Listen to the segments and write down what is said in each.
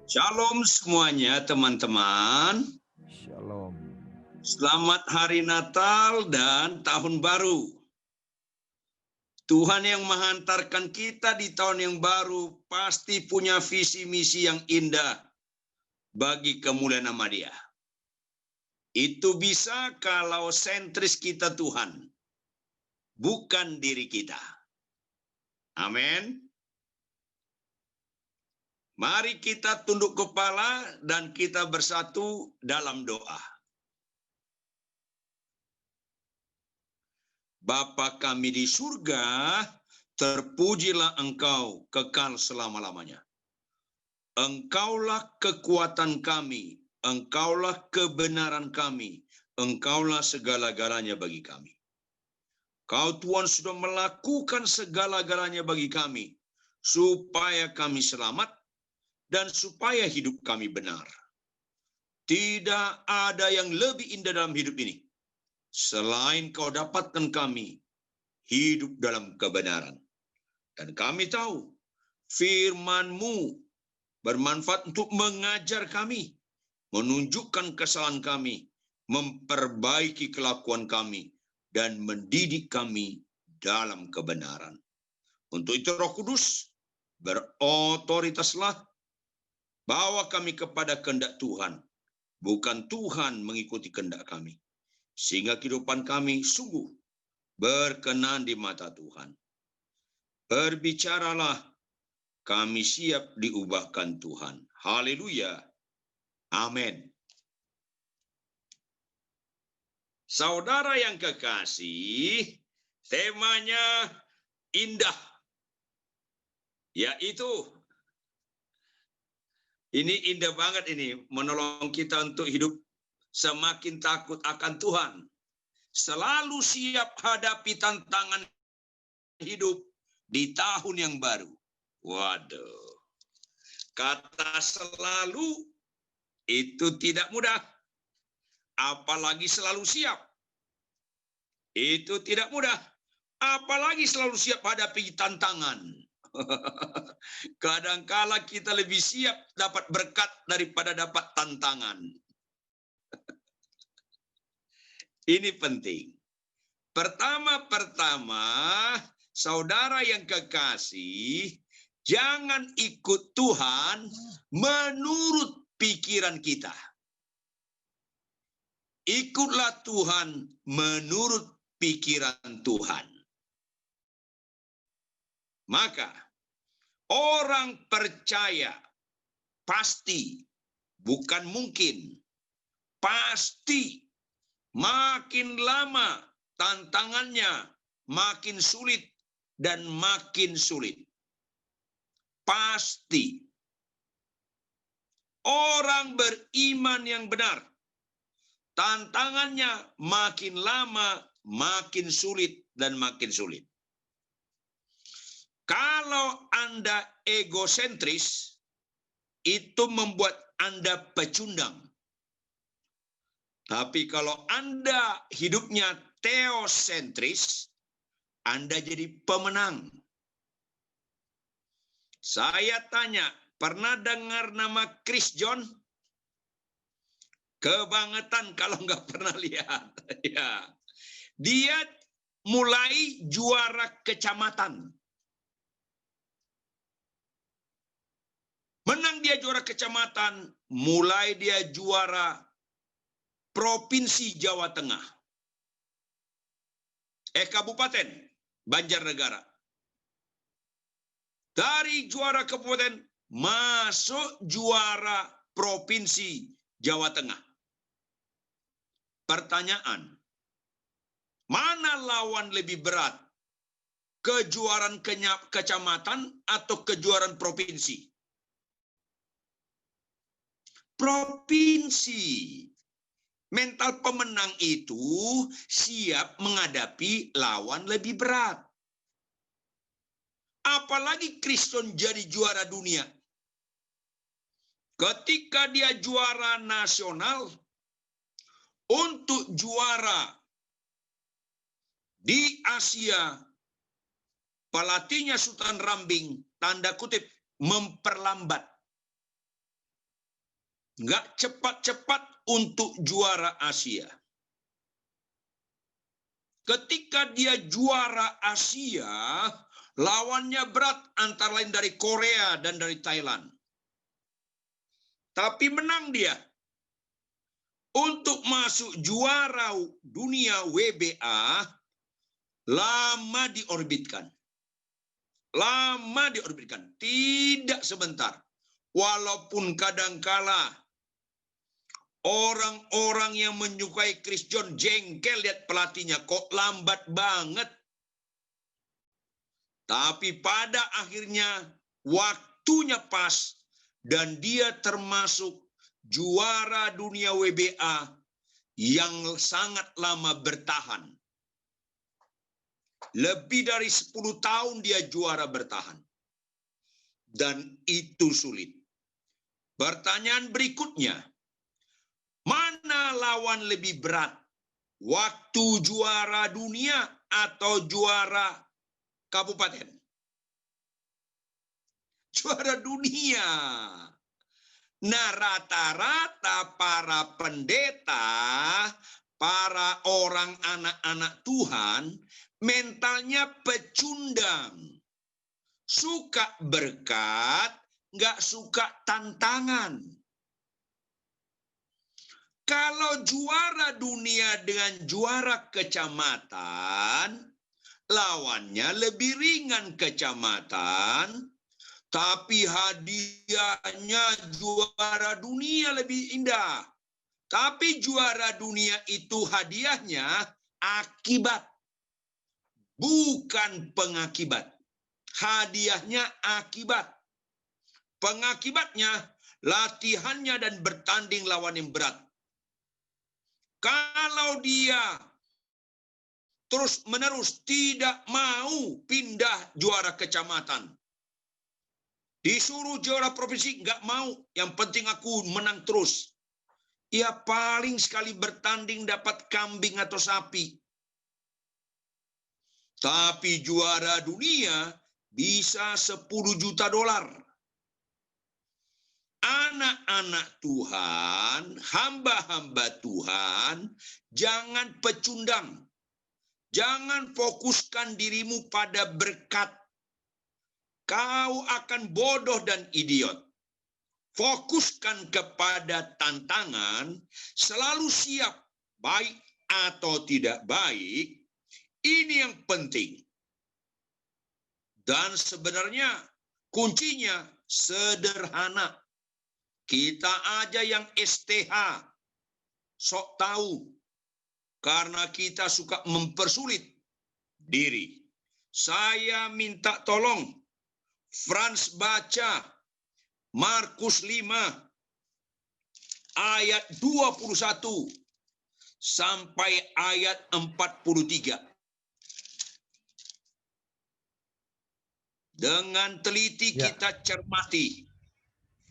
Shalom semuanya teman-teman. Shalom. Selamat hari Natal dan Tahun Baru. Tuhan yang menghantarkan kita di tahun yang baru pasti punya visi misi yang indah bagi kemuliaan nama Dia. Itu bisa kalau sentris kita Tuhan, bukan diri kita. Amin. Mari kita tunduk kepala dan kita bersatu dalam doa. Bapa kami di surga, terpujilah Engkau kekal selama-lamanya. Engkaulah kekuatan kami, Engkaulah kebenaran kami, Engkaulah segala-galanya bagi kami. Kau Tuhan sudah melakukan segala-galanya bagi kami, supaya kami selamat, dan supaya hidup kami benar. Tidak ada yang lebih indah dalam hidup ini selain Kau dapatkan kami hidup dalam kebenaran. Dan kami tahu firman-Mu bermanfaat untuk mengajar kami, menunjukkan kesalahan kami, memperbaiki kelakuan kami, dan mendidik kami dalam kebenaran. Untuk itu Roh Kudus berotoritaslah, bawa kami kepada kehendak Tuhan, bukan Tuhan mengikuti kehendak kami. Sehingga kehidupan kami sungguh berkenan di mata Tuhan. Berbicaralah, kami siap diubahkan Tuhan. Haleluya. Amin. Saudara yang kekasih, temanya indah. Yaitu, ini indah banget ini, menolong kita untuk hidup semakin takut akan Tuhan. Selalu siap hadapi tantangan hidup di tahun yang baru. Waduh. Kata selalu itu tidak mudah. Apalagi selalu siap. Itu tidak mudah. Apalagi selalu siap hadapi tantangan. Kadangkala kita lebih siap dapat berkat daripada dapat tantangan. Ini penting. Pertama-pertama, saudara yang kekasih, jangan ikut Tuhan menurut pikiran kita. Ikutlah Tuhan menurut pikiran Tuhan. Maka, orang percaya pasti, bukan mungkin, pasti makin lama tantangannya makin sulit dan makin sulit. Pasti. Orang beriman yang benar, tantangannya makin lama makin sulit dan makin sulit. Kalau Anda egosentris, itu membuat Anda pecundang. Tapi kalau Anda hidupnya teosentris, Anda jadi pemenang. Saya tanya, pernah dengar nama Chris John? Kebangetan kalau nggak pernah lihat. Ya. Dia mulai juara kecamatan. Menang dia juara kecamatan, mulai dia juara Provinsi Jawa Tengah. Kabupaten Banjarnegara. Dari juara kabupaten masuk juara Provinsi Jawa Tengah. Pertanyaan, mana lawan lebih berat? Kejuaraan kecamatan atau kejuaraan provinsi? Provinsi. Mental pemenang itu siap menghadapi lawan lebih berat. Apalagi Kristen jadi juara dunia. Ketika dia juara nasional, untuk juara Di Asia, pelatihnya Sultan Rambing, tanda kutip, memperlambat. Nggak cepat-cepat untuk juara Asia. Ketika dia juara Asia, lawannya berat antara lain dari Korea dan dari Thailand. Tapi menang dia. Untuk masuk juara dunia WBA, lama diorbitkan. Lama diorbitkan. Tidak sebentar. Walaupun kadangkala orang-orang yang menyukai Chris John jengkel lihat pelatihnya. Kok lambat banget. Tapi pada akhirnya waktunya pas. Dan dia termasuk juara dunia WBA yang sangat lama bertahan. Lebih dari 10 tahun dia juara bertahan. Dan itu sulit. Pertanyaan berikutnya. Mana lawan lebih berat? Waktu juara dunia atau juara kabupaten? Juara dunia. Nah, rata-rata para pendeta, para orang anak-anak Tuhan, mentalnya pecundang. Suka berkat, nggak suka tantangan. Kalau juara dunia dengan juara kecamatan, lawannya lebih ringan kecamatan, tapi hadiahnya juara dunia lebih indah. Tapi juara dunia itu hadiahnya akibat, bukan pengakibat. Hadiahnya akibat. Pengakibatnya latihannya dan bertanding lawan yang berat. Kalau dia terus-menerus tidak mau pindah juara kecamatan, disuruh juara provinsi, nggak mau. Yang penting aku menang terus. Ya paling sekali bertanding dapat kambing atau sapi. Tapi juara dunia bisa 10 juta dolar. Anak-anak Tuhan, hamba-hamba Tuhan, jangan pecundang. Jangan fokuskan dirimu pada berkat. Kau akan bodoh dan idiot. Fokuskan kepada tantangan, selalu siap, baik atau tidak baik. Ini yang penting. Dan sebenarnya kuncinya sederhana. Kita aja yang STH, sok tahu. Karena kita suka mempersulit diri. Saya minta tolong, Frans baca Markus 5 ayat 21 sampai ayat 43. Dengan teliti kita cermati.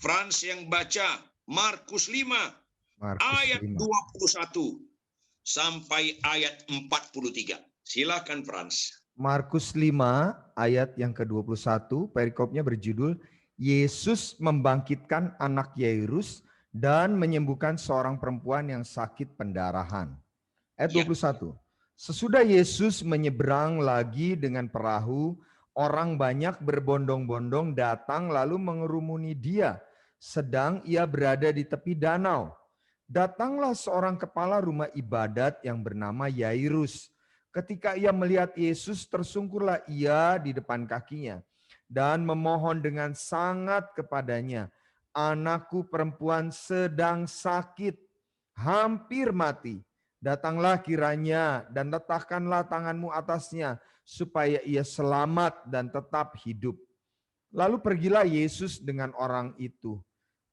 Frans yang baca Markus 5 ayat 21 sampai ayat 43. Silakan Frans. Markus 5 ayat yang ke-21, perikopnya berjudul Yesus membangkitkan anak Yairus dan menyembuhkan seorang perempuan yang sakit pendarahan. Ayat 21. Sesudah Yesus menyeberang lagi dengan perahu, orang banyak berbondong-bondong datang lalu mengerumuni dia, sedang ia berada di tepi danau. Datanglah seorang kepala rumah ibadat yang bernama Yairus. Ketika ia melihat Yesus, tersungkurlah ia di depan kakinya dan memohon dengan sangat kepadanya, "Anakku perempuan sedang sakit, hampir mati. Datanglah kiranya dan letakkanlah tanganmu atasnya, supaya ia selamat dan tetap hidup." Lalu pergilah Yesus dengan orang itu.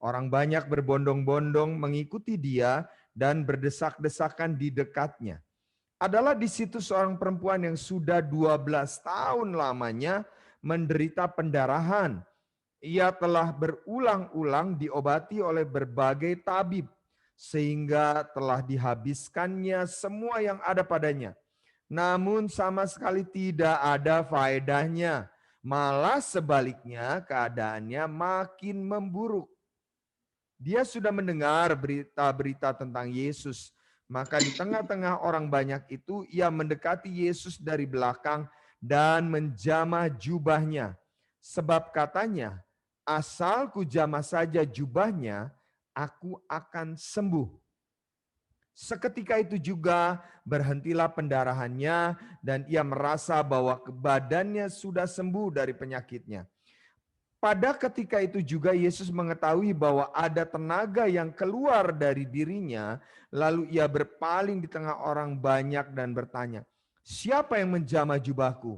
Orang banyak berbondong-bondong mengikuti dia dan berdesak-desakan di dekatnya. Adalah di situ seorang perempuan yang sudah 12 tahun lamanya menderita pendarahan. Ia telah berulang-ulang diobati oleh berbagai tabib, sehingga telah dihabiskannya semua yang ada padanya. namun sama sekali tidak ada faedahnya. Malah sebaliknya keadaannya makin memburuk. Dia sudah mendengar berita-berita tentang Yesus. Maka di tengah-tengah orang banyak itu, ia mendekati Yesus dari belakang dan menjamah jubahnya. Sebab katanya, asal ku jamah saja jubahnya, aku akan sembuh. Seketika itu juga berhentilah pendarahannya dan ia merasa bahwa badannya sudah sembuh dari penyakitnya. Pada ketika itu juga Yesus mengetahui bahwa ada tenaga yang keluar dari dirinya, lalu ia berpaling di tengah orang banyak dan bertanya, "Siapa yang menjamah jubahku?"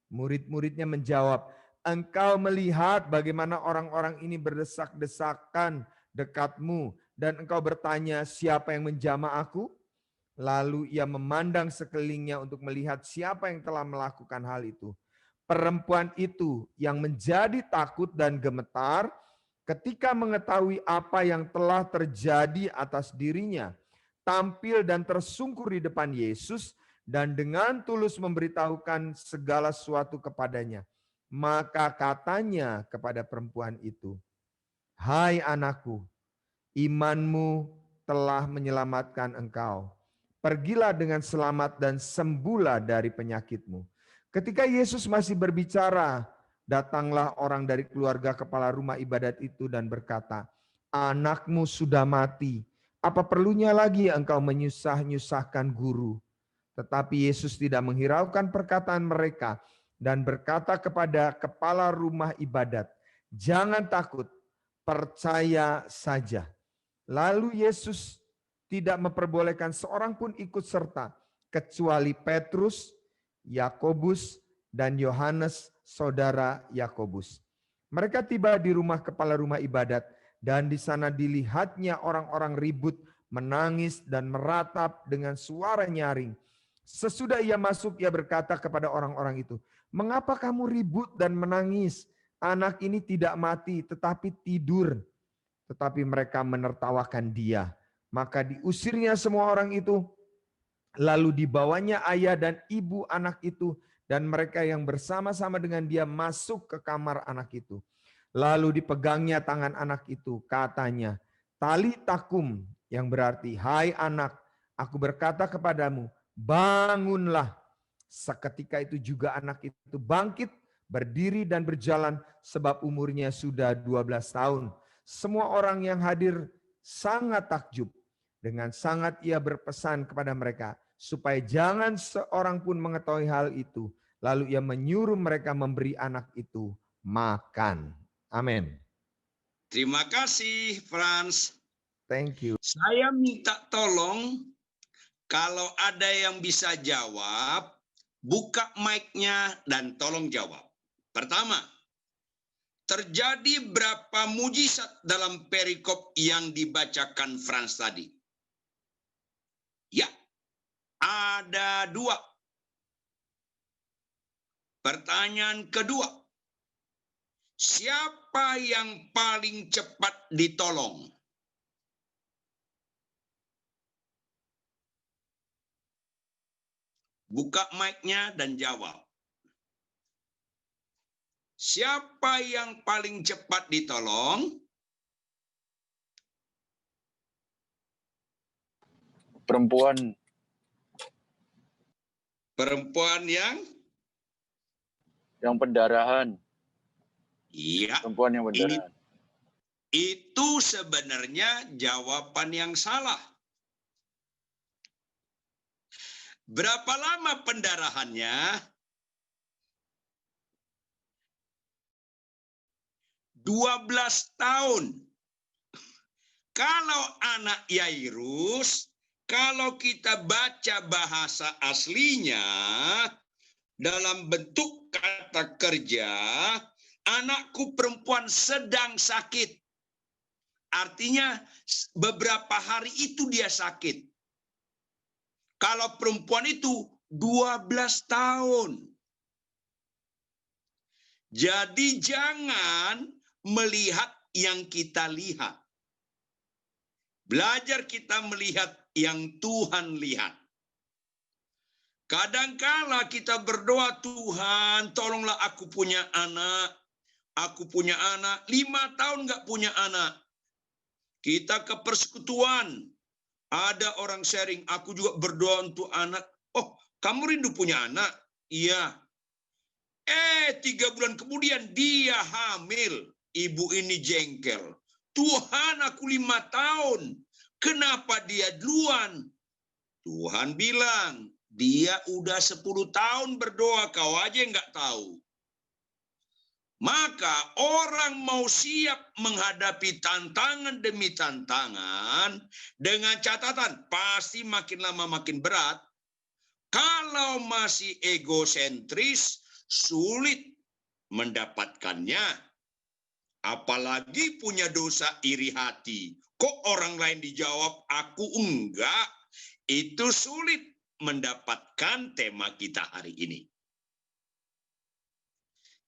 Murid-muridnya menjawab, "Engkau melihat bagaimana orang-orang ini berdesak-desakan dekatmu, dan engkau bertanya, siapa yang menjamah aku?" Lalu ia memandang sekelilingnya untuk melihat siapa yang telah melakukan hal itu. Perempuan itu yang menjadi takut dan gemetar ketika mengetahui apa yang telah terjadi atas dirinya, tampil dan tersungkur di depan Yesus dan dengan tulus memberitahukan segala sesuatu kepadanya. Maka katanya kepada perempuan itu, "Hai anakku, imanmu telah menyelamatkan engkau. Pergilah dengan selamat dan sembuhlah dari penyakitmu." Ketika Yesus masih berbicara, datanglah orang dari keluarga kepala rumah ibadat itu dan berkata, "Anakmu sudah mati. Apa perlunya lagi engkau menyusah-nyusahkan guru?" Tetapi Yesus tidak menghiraukan perkataan mereka dan berkata kepada kepala rumah ibadat, "Jangan takut, percaya saja." Lalu Yesus tidak memperbolehkan seorang pun ikut serta, kecuali Petrus, Yakobus, dan Yohanes, saudara Yakobus. Mereka tiba di rumah kepala rumah ibadat, dan di sana dilihatnya orang-orang ribut, menangis, dan meratap dengan suara nyaring. Sesudah ia masuk, ia berkata kepada orang-orang itu, "Mengapa kamu ribut dan menangis? Anak ini tidak mati, tetapi tidur." Tetapi mereka menertawakan dia. Maka diusirnya semua orang itu, lalu dibawanya ayah dan ibu anak itu, dan mereka yang bersama-sama dengan dia masuk ke kamar anak itu. Lalu dipegangnya tangan anak itu, katanya, "Tali takum," yang berarti, "Hai anak, aku berkata kepadamu, bangunlah." Seketika itu juga anak itu bangkit, berdiri dan berjalan, sebab umurnya sudah 12 tahun. Semua orang yang hadir sangat takjub. Dengan sangat ia berpesan kepada mereka, supaya jangan seorang pun mengetahui hal itu. Lalu ia menyuruh mereka memberi anak itu makan. Amin. Terima kasih, Franz. Thank you. Saya minta tolong, kalau ada yang bisa jawab, buka mic-nya dan tolong jawab. Pertama, terjadi berapa mujizat dalam perikop yang dibacakan Franz tadi? Ya, ada 2. Pertanyaan kedua, siapa yang paling cepat ditolong? Buka mic-nya dan jawab. Siapa yang paling cepat ditolong? Perempuan. Perempuan yang pendarahan. iya. Perempuan yang pendarahan. Itu sebenarnya jawaban yang salah. Berapa lama pendarahannya? 12 tahun. Kalau anak Yairus, kalau kita baca bahasa aslinya, dalam bentuk kata kerja, anakku perempuan sedang sakit. Artinya beberapa hari itu dia sakit. Kalau perempuan itu 12 tahun. Jadi jangan melihat yang kita lihat. Belajar kita melihat yang Tuhan lihat. Kadangkala kita berdoa, Tuhan, tolonglah aku punya anak. Aku punya anak, 5 tahun nggak punya anak. Kita ke persekutuan, ada orang sharing, aku juga berdoa untuk anak. Oh, kamu rindu punya anak? Iya. 3 bulan kemudian dia hamil. Ibu ini jengkel. Tuhan, aku 5 tahun. Kenapa dia duluan? Tuhan bilang, dia udah 10 tahun berdoa, kau aja nggak tahu. Maka orang mau siap menghadapi tantangan demi tantangan dengan catatan pasti makin lama makin berat. Kalau masih egosentris, sulit mendapatkannya. Apalagi punya dosa iri hati. Kok orang lain dijawab, aku enggak. Itu sulit mendapatkan tema kita hari ini.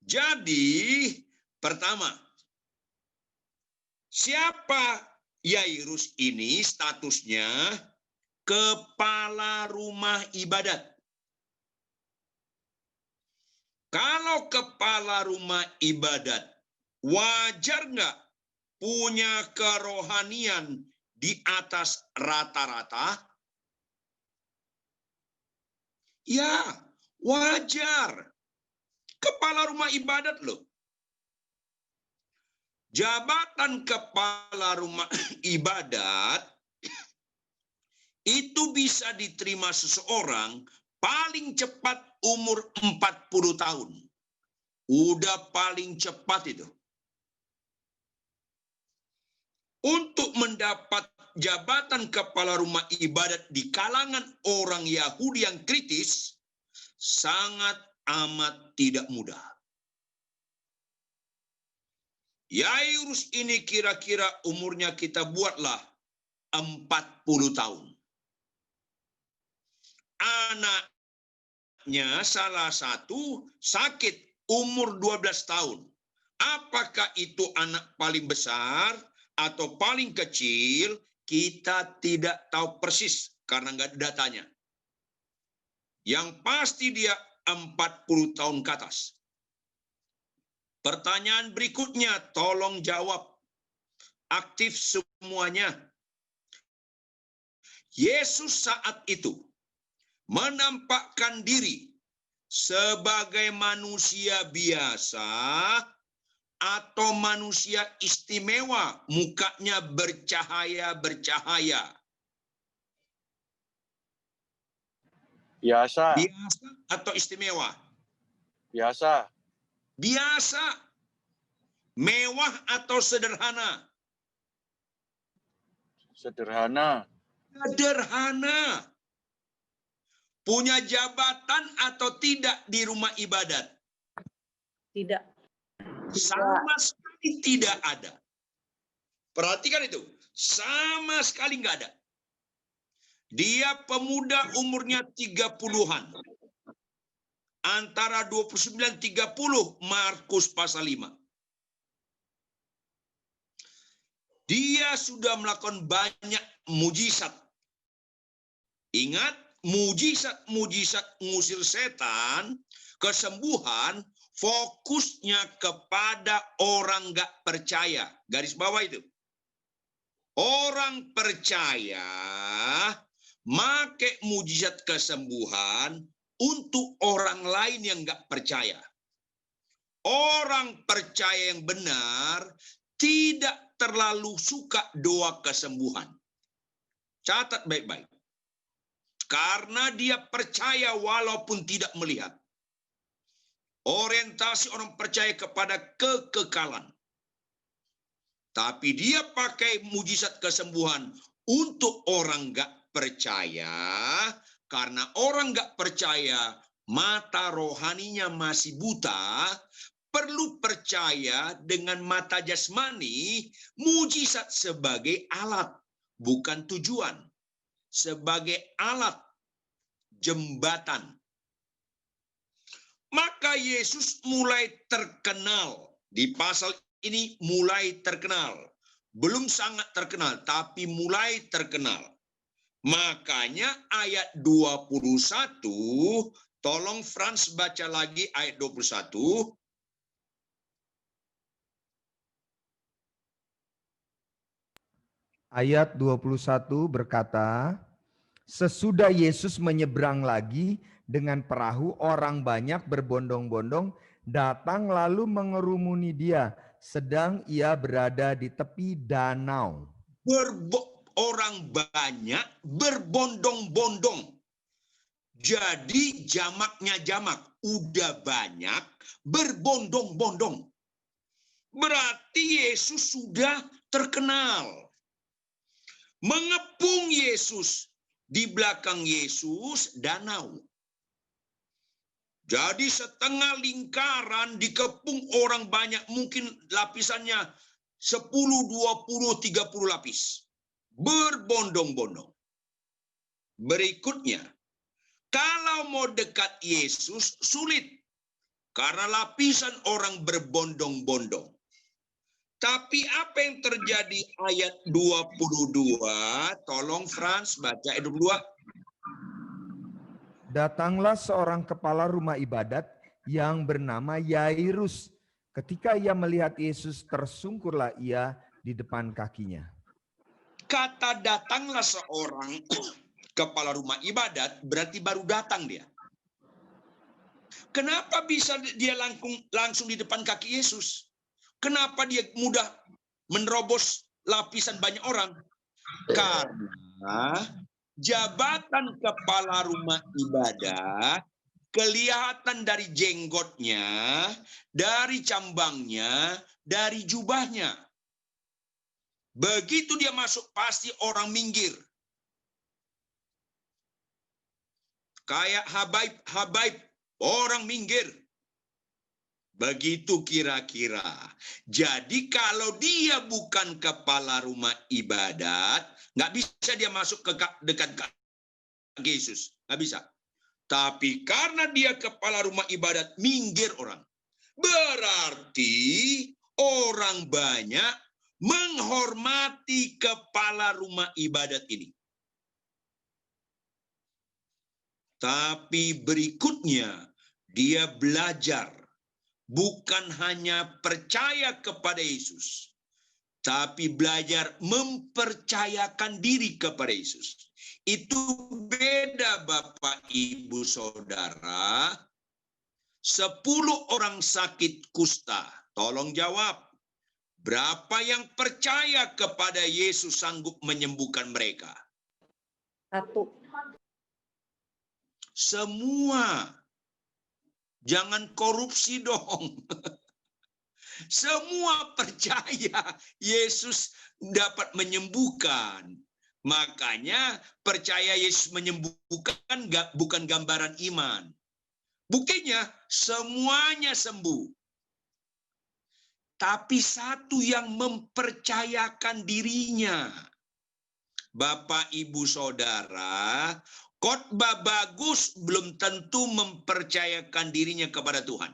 Jadi, pertama, siapa Yairus ini? Statusnya kepala rumah ibadat. Kalau kepala rumah ibadat, wajar nggak punya kerohanian di atas rata-rata? Ya, wajar. Kepala rumah ibadat loh. Jabatan kepala rumah ibadat itu bisa diterima seseorang paling cepat umur 40 tahun. Udah paling cepat itu. Untuk mendapat jabatan kepala rumah ibadat di kalangan orang Yahudi yang kritis, sangat amat tidak mudah. Yairus ini kira-kira umurnya kita buatlah 40 tahun. Anaknya salah satu sakit umur 12 tahun. Apakah itu anak paling besar atau paling kecil? Kita tidak tahu persis karena nggak ada datanya. Yang pasti dia 40 tahun ke atas. Pertanyaan berikutnya, tolong jawab. Aktif semuanya. Yesus saat itu menampakkan diri sebagai manusia biasa atau manusia istimewa, mukanya bercahaya-bercahaya. Biasa. Biasa atau istimewa? Biasa. Biasa. Mewah atau sederhana? Sederhana. Sederhana. Punya jabatan atau tidak di rumah ibadat? Tidak. Sama sekali tidak ada. Perhatikan itu. Sama sekali nggak ada. Dia pemuda umurnya 30-an. Antara 29-30, Markus pasal 5. Dia sudah melakukan banyak mujizat. Ingat, mujizat-mujizat ngusir setan, kesembuhan, fokusnya kepada orang nggak percaya. Garis bawah itu. Orang percaya make mujizat kesembuhan untuk orang lain yang nggak percaya. Orang percaya yang benar tidak terlalu suka doa kesembuhan. Catat baik-baik. Karena dia percaya walaupun tidak melihat. Orientasi orang percaya kepada kekekalan. Tapi dia pakai mujizat kesembuhan untuk orang nggak percaya. Karena orang nggak percaya, mata rohaninya masih buta, perlu percaya dengan mata jasmani, mujizat sebagai alat, bukan tujuan. Sebagai alat, jembatan. Maka Yesus mulai terkenal. Di pasal ini mulai terkenal. Belum sangat terkenal, tapi mulai terkenal. Makanya ayat 21, tolong Frans baca lagi ayat 21. Ayat 21 berkata, sesudah Yesus menyeberang lagi dengan perahu, orang banyak berbondong-bondong datang lalu mengerumuni dia, sedang ia berada di tepi danau. Orang banyak berbondong-bondong. Jadi jamaknya jamak. Udah banyak berbondong-bondong. Berarti Yesus sudah terkenal. Mengepung Yesus. Di belakang Yesus danau. Jadi setengah lingkaran dikepung orang banyak. Mungkin lapisannya 10, 20, 30 lapis. Berbondong-bondong. Berikutnya, kalau mau dekat Yesus sulit. Karena lapisan orang berbondong-bondong. Tapi apa yang terjadi ayat 22? Tolong Frans baca ayat 22. Datanglah seorang kepala rumah ibadat yang bernama Yairus. Ketika ia melihat Yesus, tersungkurlah ia di depan kakinya. Kata datanglah seorang kepala rumah ibadat berarti baru datang dia. Kenapa bisa dia langsung di depan kaki Yesus? Kenapa dia mudah menerobos lapisan banyak orang? Karena jabatan kepala rumah ibadat kelihatan dari jenggotnya, dari cambangnya, dari jubahnya. Begitu dia masuk pasti orang minggir. Kayak habaib, orang minggir. Begitu kira-kira. Jadi kalau dia bukan kepala rumah ibadat, nggak bisa dia masuk ke dekat Yesus. Nggak bisa. Tapi karena dia kepala rumah ibadat, minggir orang. Berarti orang banyak menghormati kepala rumah ibadat ini. Tapi berikutnya dia belajar. Bukan hanya percaya kepada Yesus, tapi belajar mempercayakan diri kepada Yesus. Itu beda Bapak Ibu Saudara. 10 orang sakit kusta. Tolong jawab. Berapa yang percaya kepada Yesus sanggup menyembuhkan mereka? 1. Semua. Jangan korupsi dong. Semua percaya Yesus dapat menyembuhkan. Makanya percaya Yesus menyembuhkan bukan gambaran iman. Buktinya semuanya sembuh. Tapi satu yang mempercayakan dirinya. Bapak, Ibu, Saudara, khotbah bagus belum tentu mempercayakan dirinya kepada Tuhan.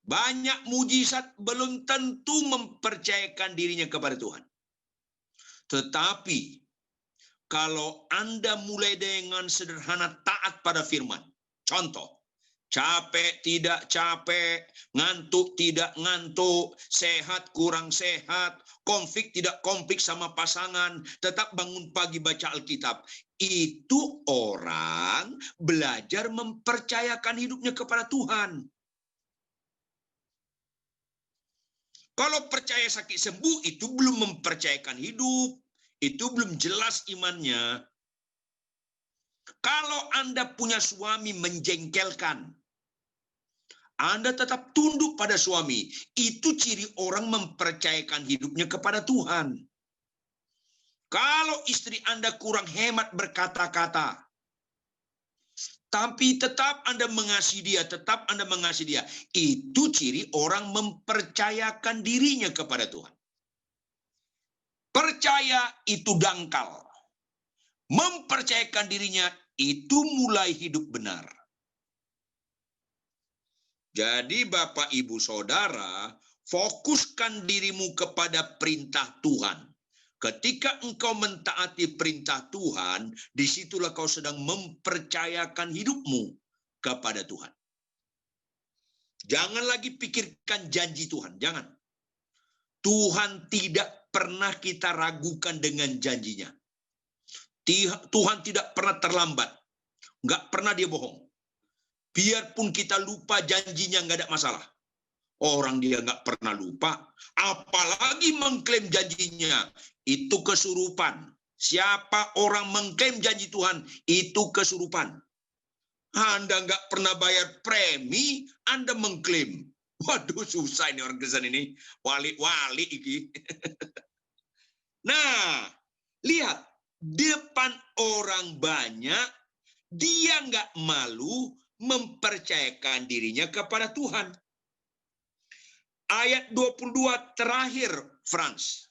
Banyak mujizat belum tentu mempercayakan dirinya kepada Tuhan. Tetapi kalau Anda mulai dengan sederhana taat pada firman. Contoh, capek tidak capek, ngantuk tidak ngantuk, sehat kurang sehat, konflik tidak konflik sama pasangan, tetap bangun pagi baca Alkitab. Itu orang belajar mempercayakan hidupnya kepada Tuhan. Kalau percaya sakit sembuh, itu belum mempercayakan hidup. Itu belum jelas imannya. Kalau Anda punya suami menjengkelkan, Anda tetap tunduk pada suami. Itu ciri orang mempercayakan hidupnya kepada Tuhan. Kalau istri Anda kurang hemat berkata-kata, tapi tetap Anda mengasihi dia, itu ciri orang mempercayakan dirinya kepada Tuhan. Percaya itu dangkal. Mempercayakan dirinya itu mulai hidup benar. Jadi Bapak Ibu Saudara, fokuskan dirimu kepada perintah Tuhan. Ketika engkau mentaati perintah Tuhan, disitulah kau sedang mempercayakan hidupmu kepada Tuhan. Jangan lagi pikirkan janji Tuhan, jangan. Tuhan tidak pernah kita ragukan dengan janjinya. Tuhan tidak pernah terlambat, nggak pernah dia bohong. Biarpun kita lupa janjinya, nggak ada masalah. Orang dia nggak pernah lupa, apalagi mengklaim janjinya, itu kesurupan. Siapa orang mengklaim janji Tuhan, itu kesurupan. Anda nggak pernah bayar premi, Anda mengklaim. Waduh, susah ini orang Kristen ini. Wali-wali iki. Nah, lihat. Depan orang banyak, dia nggak malu mempercayakan dirinya kepada Tuhan. Ayat 22 terakhir, Frans.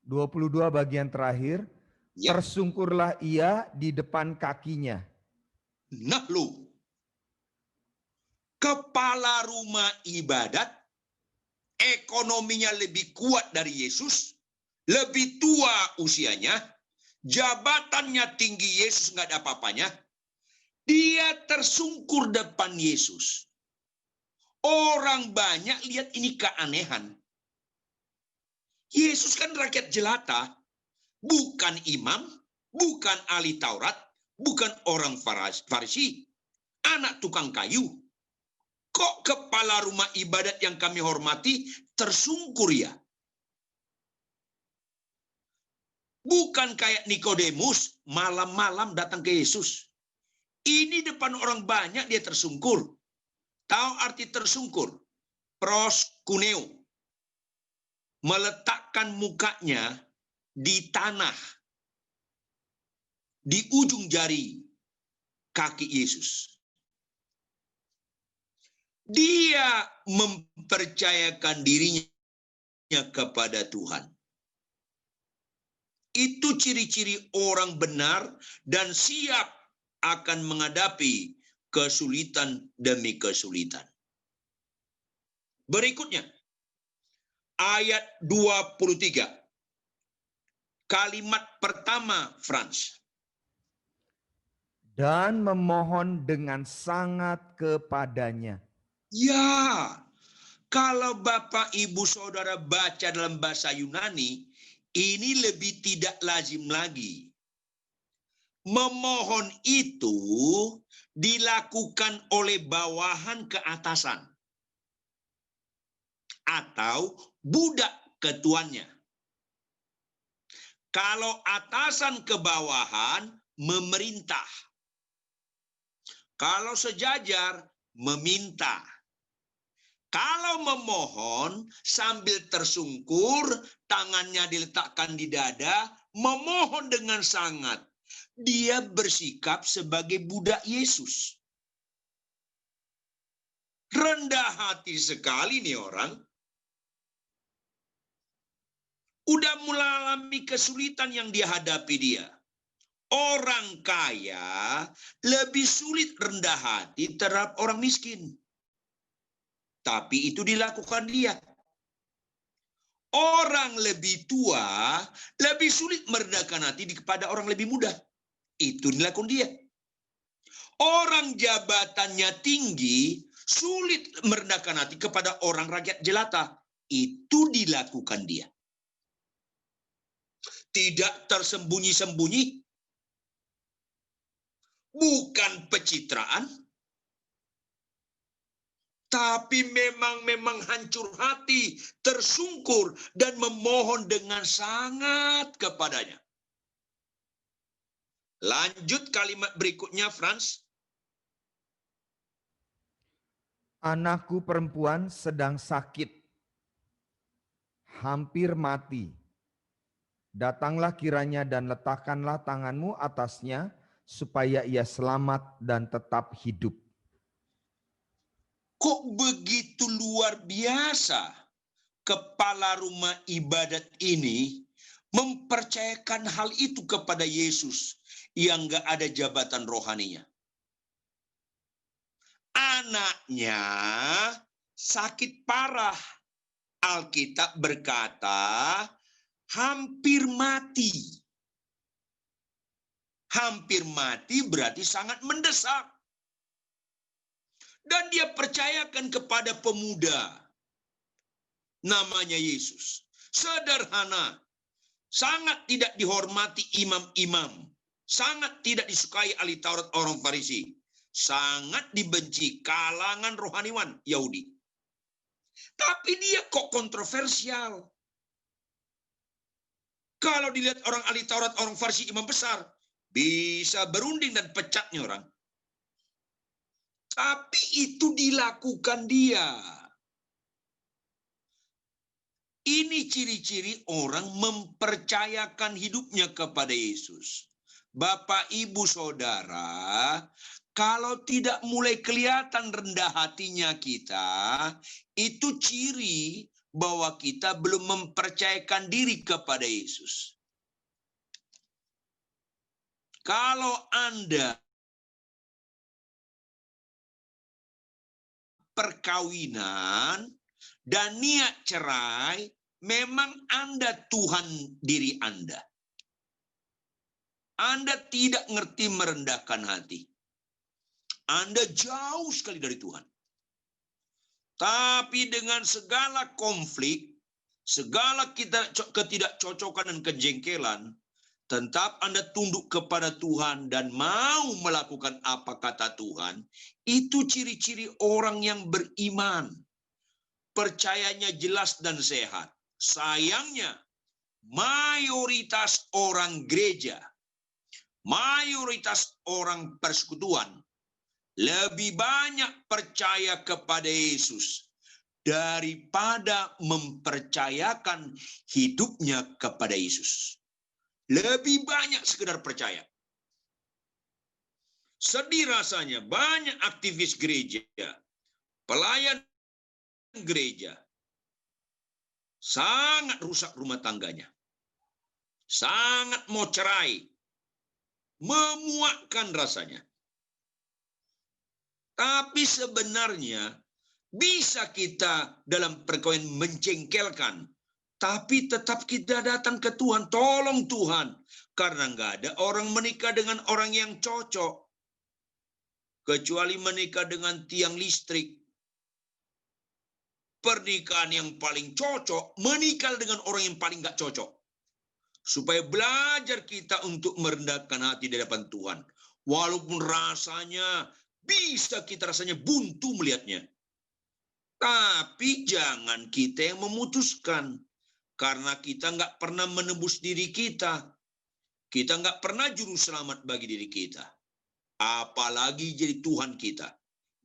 22 bagian terakhir. Ya. Tersungkurlah ia di depan kakinya. Nah lu, kepala rumah ibadat, ekonominya lebih kuat dari Yesus, lebih tua usianya, jabatannya tinggi, Yesus nggak ada apa-apanya. Dia tersungkur depan Yesus. Orang banyak lihat ini keanehan. Yesus kan rakyat jelata, bukan imam, bukan ahli Taurat, bukan orang Farisi, anak tukang kayu. Kok kepala rumah ibadat yang kami hormati tersungkur ya? Bukan kayak Nikodemus, malam-malam datang ke Yesus. Ini depan orang banyak dia tersungkur. Tahu arti tersungkur? Proskuneo. Meletakkan mukanya di tanah. Di ujung jari kaki Yesus. Dia mempercayakan dirinya kepada Tuhan. Itu ciri-ciri orang benar dan siap akan menghadapi kesulitan demi kesulitan. Berikutnya, ayat 23. Kalimat pertama, Frans. Dan memohon dengan sangat kepadanya. Ya, kalau Bapak, Ibu, Saudara baca dalam bahasa Yunani, ini lebih tidak lazim lagi. Memohon itu dilakukan oleh bawahan ke atasan. Atau budak ke tuannya. Kalau atasan ke bawahan, memerintah. Kalau sejajar, meminta. Kalau memohon sambil tersungkur, tangannya diletakkan di dada, memohon dengan sangat. Dia bersikap sebagai budak Yesus. Rendah hati sekali nih orang. Udah mengalami kesulitan yang dihadapi dia. Orang kaya lebih sulit rendah hati terhadap orang miskin. Tapi itu dilakukan dia. Orang lebih tua lebih sulit merendahkan hati kepada orang lebih muda. Itu dilakukan dia. Orang jabatannya tinggi sulit merendahkan hati kepada orang rakyat jelata. Itu dilakukan dia. Tidak tersembunyi-sembunyi. Bukan pencitraan. Tapi memang hancur hati, tersungkur, dan memohon dengan sangat kepadanya. Lanjut kalimat berikutnya, Frans. Anakku perempuan sedang sakit, hampir mati. Datanglah kiranya dan letakkanlah tanganmu atasnya, supaya ia selamat dan tetap hidup. Kok begitu luar biasa kepala rumah ibadat ini mempercayakan hal itu kepada Yesus yang gak ada jabatan rohaninya. Anaknya sakit parah. Alkitab berkata hampir mati. Hampir mati berarti sangat mendesak. Dan dia percayakan kepada pemuda. Namanya Yesus. Sederhana. Sangat tidak dihormati imam-imam. Sangat tidak disukai ahli Taurat orang Farisi. Sangat dibenci kalangan rohaniwan Yahudi. Tapi dia kok kontroversial. Kalau dilihat orang ahli Taurat, orang Farisi, imam besar, bisa berunding dan pecatnya orang. Tapi itu dilakukan dia. Ini ciri-ciri orang mempercayakan hidupnya kepada Yesus. Bapak, Ibu, Saudara, kalau tidak mulai kelihatan rendah hatinya kita, itu ciri bahwa kita belum mempercayakan diri kepada Yesus. Kalau Anda perkawinan dan niat cerai, memang Anda Tuhan diri Anda. Anda tidak ngerti merendahkan hati. Anda jauh sekali dari Tuhan. Tapi dengan segala konflik, segala ketidakcocokan dan kejengkelan, tetap Anda tunduk kepada Tuhan dan mau melakukan apa kata Tuhan, itu ciri-ciri orang yang beriman. Percayanya jelas dan sehat. Sayangnya, mayoritas orang gereja, mayoritas orang persekutuan, lebih banyak percaya kepada Yesus daripada mempercayakan hidupnya kepada Yesus. Lebih banyak sekedar percaya. Sedih rasanya banyak aktivis gereja, pelayan gereja, sangat rusak rumah tangganya. Sangat mau cerai. Memuakkan rasanya. Tapi sebenarnya bisa kita dalam perkawinan menjengkelkan. Tapi tetap kita datang ke Tuhan. Tolong Tuhan. Karena nggak ada orang menikah dengan orang yang cocok. Kecuali menikah dengan tiang listrik. Pernikahan yang paling cocok, menikah dengan orang yang paling nggak cocok. Supaya belajar kita untuk merendahkan hati di hadapan Tuhan. Walaupun rasanya, bisa kita rasanya buntu melihatnya. Tapi jangan kita yang memutuskan. Karena kita nggak pernah menebus diri kita. Kita nggak pernah juru selamat bagi diri kita. Apalagi jadi Tuhan kita.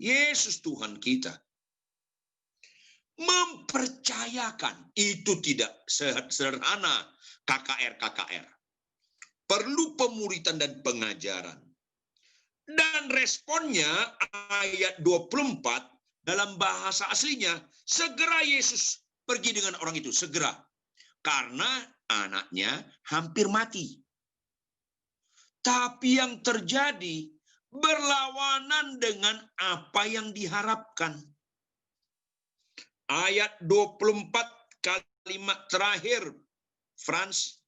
Yesus Tuhan kita. Mempercayakan. Itu tidak sederhana. KKR. Perlu pemuritan dan pengajaran. Dan responnya ayat 24 dalam bahasa aslinya, segera Yesus pergi dengan orang itu, segera. Karena anaknya hampir mati. Tapi yang terjadi berlawanan dengan apa yang diharapkan. Ayat 24 kalimat terakhir, Frans,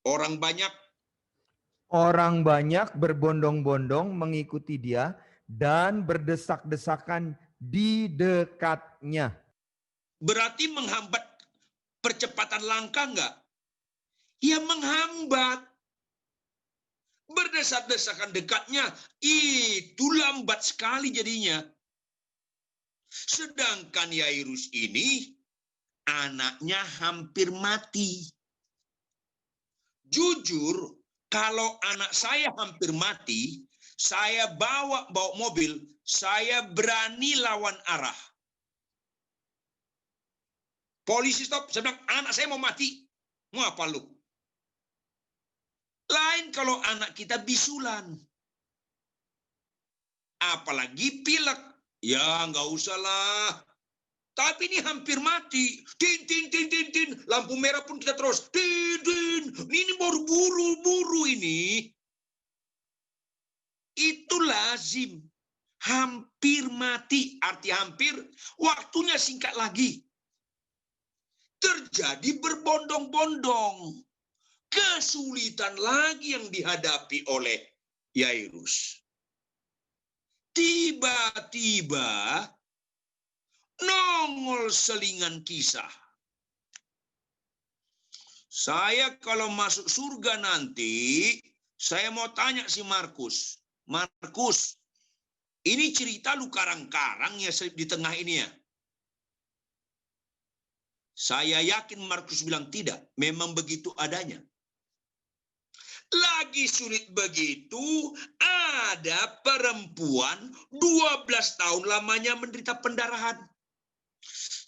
orang banyak berbondong-bondong mengikuti dia dan berdesak-desakan di dekatnya. Berarti menghambat percepatan langkah enggak? Ya menghambat. Berdesak-desakan dekatnya, itu lambat sekali jadinya. Sedangkan Yairus ini, anaknya hampir mati. Jujur, kalau anak saya hampir mati, saya bawa mobil, saya berani lawan arah. Polisi stop, saya bilang, anak saya mau mati. Mau apa lu? Lain kalau anak kita bisulan. Apalagi pilek. Ya nggak usah lah. Tapi ini hampir mati. Tin. Lampu merah pun kita terus. Tin. Ini baru buru-buru ini. Itu lazim. Hampir mati. Arti hampir, waktunya singkat lagi. terjadi berbondong-bondong. Kesulitan lagi yang dihadapi oleh Yairus. Tiba-tiba nongol selingan kisah. Saya kalau masuk surga nanti, saya mau tanya si Markus. Markus, ini cerita lu karang-karang ya di tengah ini ya? Saya yakin Markus bilang tidak, memang begitu adanya. Lagi sulit begitu, ada perempuan 12 tahun lamanya menderita pendarahan.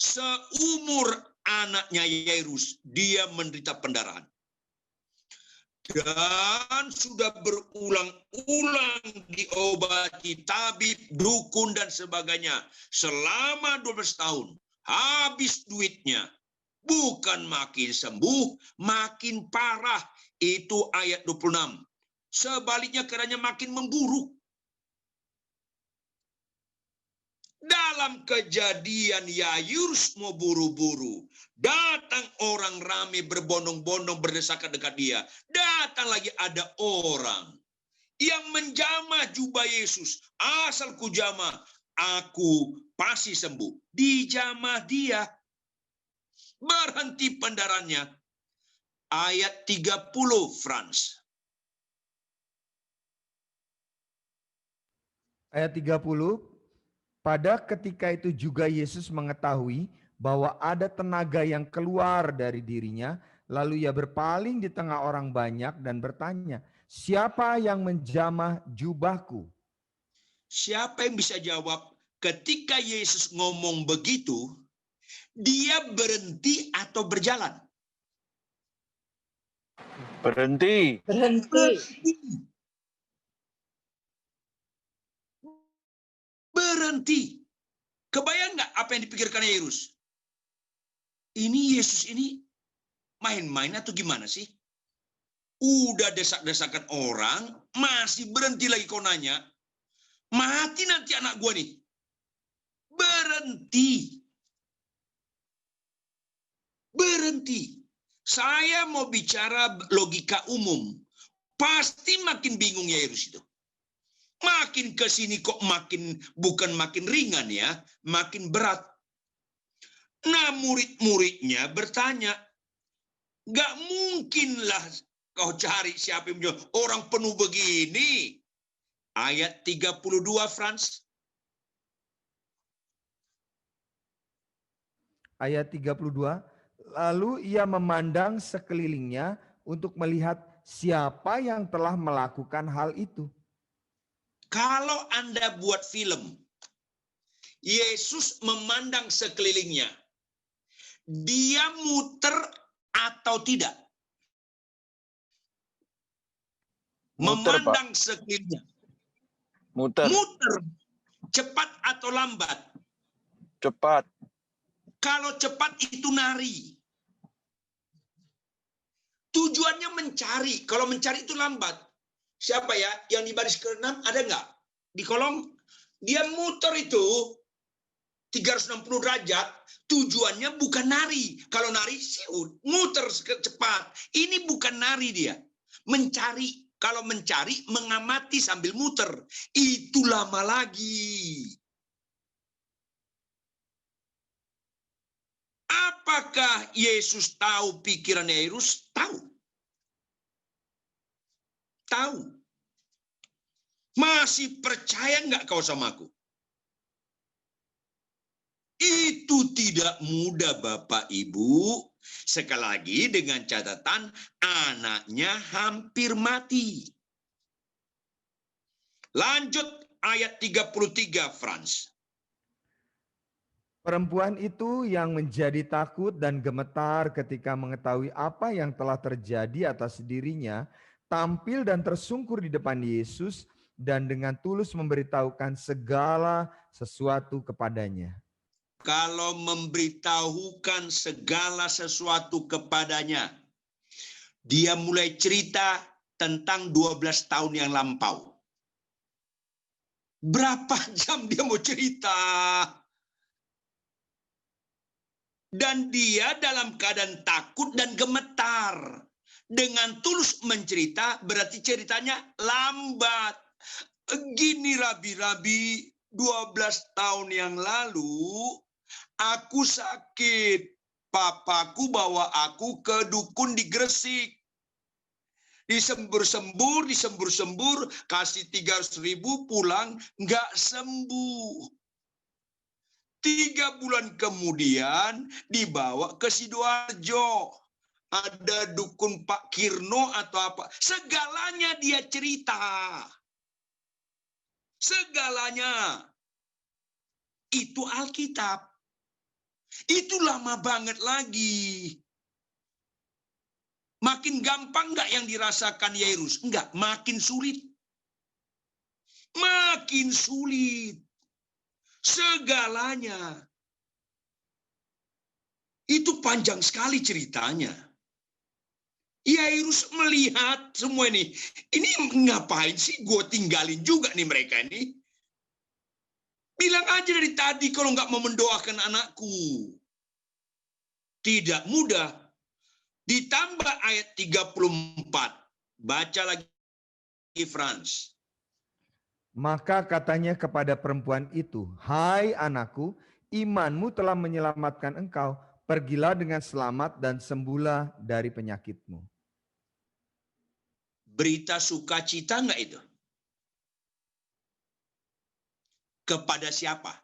Seumur anaknya Yairus, dia menderita pendarahan. Dan sudah berulang-ulang diobati tabib, dukun, dan sebagainya. Selama 12 tahun, habis duitnya. Bukan makin sembuh, makin parah. Itu ayat 26. Sebaliknya kerana makin memburuk. Dalam kejadian Yairus mau buru-buru. Datang orang ramai berbondong-bondong berdesakan dekat dia. Datang lagi ada orang yang menjamah jubah Yesus. Asal ku jamah, aku pasti sembuh. Dijamah dia. Berhenti pendarahannya. Ayat 30, Frans. Ayat 30, pada ketika itu juga Yesus mengetahui bahwa ada tenaga yang keluar dari dirinya, lalu ia berpaling di tengah orang banyak dan bertanya, siapa yang menjamah jubahku? Siapa yang bisa jawab ketika Yesus ngomong begitu, dia berhenti atau berjalan? Berhenti. Berhenti. Kebayang nggak apa yang dipikirkan Yairus? Ini Yesus ini main-main atau gimana sih? Udah desak-desakan orang, masih berhenti lagi kau nanya. Mati nanti anak gua nih. Berhenti. Berhenti. Saya mau bicara logika umum. Pasti makin bingung Yairus itu. Makin ke sini kok bukan makin ringan ya, makin berat. Nah, murid-muridnya bertanya, nggak mungkinlah kau cari siapa yang menjawab, orang penuh begini. Ayat 32, Frans. Ayat 32, lalu ia memandang sekelilingnya untuk melihat siapa yang telah melakukan hal itu. Kalau Anda buat film, Yesus memandang sekelilingnya. Dia muter atau tidak? Muter, Memandang Pak. sekelilingnya. Muter. Muter. Cepat atau lambat? Cepat. Kalau cepat itu nari. Tujuannya mencari. Kalau mencari itu lambat. Siapa ya? Yang di baris ke-6 ada nggak? Di kolom. Dia muter itu 360 derajat. Tujuannya bukan nari. Kalau nari sih muter cepat. Ini bukan nari dia. Mencari. Kalau mencari, mengamati sambil muter. Itu lama lagi. Apakah Yesus tahu pikiran Yairus? Tahu. Tahu. Masih percaya nggak kau sama aku? Itu tidak mudah Bapak Ibu. Sekali lagi dengan catatan anaknya hampir mati. Lanjut ayat 33, Frans. Perempuan itu yang menjadi takut dan gemetar ketika mengetahui apa yang telah terjadi atas dirinya, tampil dan tersungkur di depan Yesus dan dengan tulus memberitahukan segala sesuatu kepadanya. Kalau memberitahukan segala sesuatu kepadanya, dia mulai cerita tentang 12 tahun yang lampau. Berapa jam dia mau cerita? Dan dia dalam keadaan takut dan gemetar. Dengan tulus mencerita, berarti ceritanya lambat. Gini rabi-rabi, 12 tahun yang lalu, aku sakit. Papaku bawa aku ke dukun di Gresik. Disembur-sembur, kasih 300.000 pulang, nggak sembuh. 3 bulan kemudian dibawa ke Sidoarjo. Ada dukun Pak Kirno atau apa. Segalanya dia cerita. Segalanya. Itu Alkitab. Itu lama banget lagi. Makin gampang nggak yang dirasakan Yairus? Enggak, makin sulit. Makin sulit. Segalanya. Itu panjang sekali ceritanya. Yairus melihat semua ini. Ini ngapain sih gue tinggalin juga nih mereka ini. Bilang aja dari tadi kalau nggak mau mendoakan anakku. Tidak mudah. Ditambah ayat 34. Baca lagi Frans. Maka katanya kepada perempuan itu, "Hai anakku, imanmu telah menyelamatkan engkau. Pergilah dengan selamat dan sembuhlah dari penyakitmu." Berita sukacita enggak itu? Kepada siapa?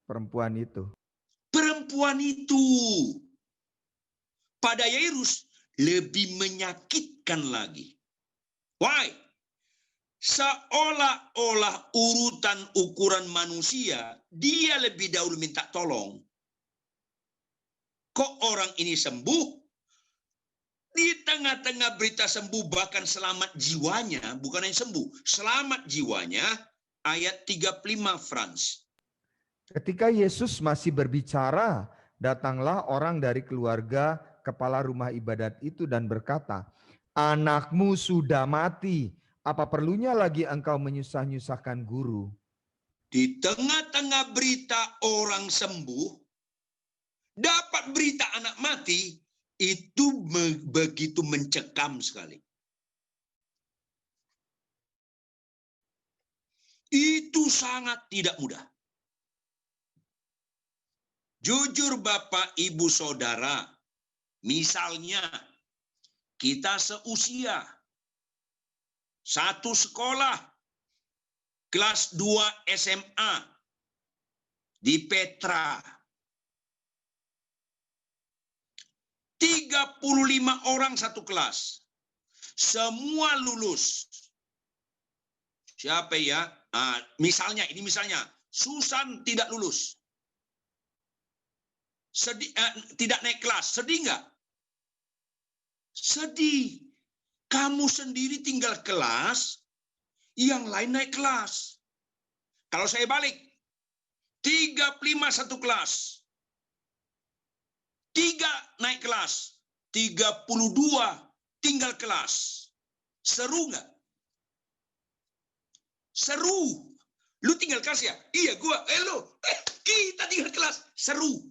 Perempuan itu. Perempuan itu. Pada Yairus lebih menyakitkan lagi. Why? Seolah-olah urutan ukuran manusia, dia lebih dahulu minta tolong. Kok orang ini sembuh? Di tengah-tengah berita sembuh, bahkan selamat jiwanya, bukan hanya sembuh, selamat jiwanya, ayat 35 Frans. Ketika Yesus masih berbicara, datanglah orang dari keluarga kepala rumah ibadat itu dan berkata, "Anakmu sudah mati. Apa perlunya lagi engkau menyusah-nyusahkan guru?" Di tengah-tengah berita orang sembuh, dapat berita anak mati, itu begitu mencekam sekali. Itu sangat tidak mudah. Jujur Bapak, Ibu, Saudara, misalnya kita seusia, satu sekolah, kelas 2 SMA, di Petra, 35 orang satu kelas, semua lulus. Siapa ya? Misalnya, Susan tidak lulus. Sedih, tidak naik kelas, sedih nggak? Sedih. Kamu sendiri tinggal kelas, yang lain naik kelas. Kalau saya balik, 35 satu kelas. 3 naik kelas, 32 tinggal kelas. Seru nggak? Seru. Lu tinggal kelas ya? Iya, gua. Kita tinggal kelas. Seru.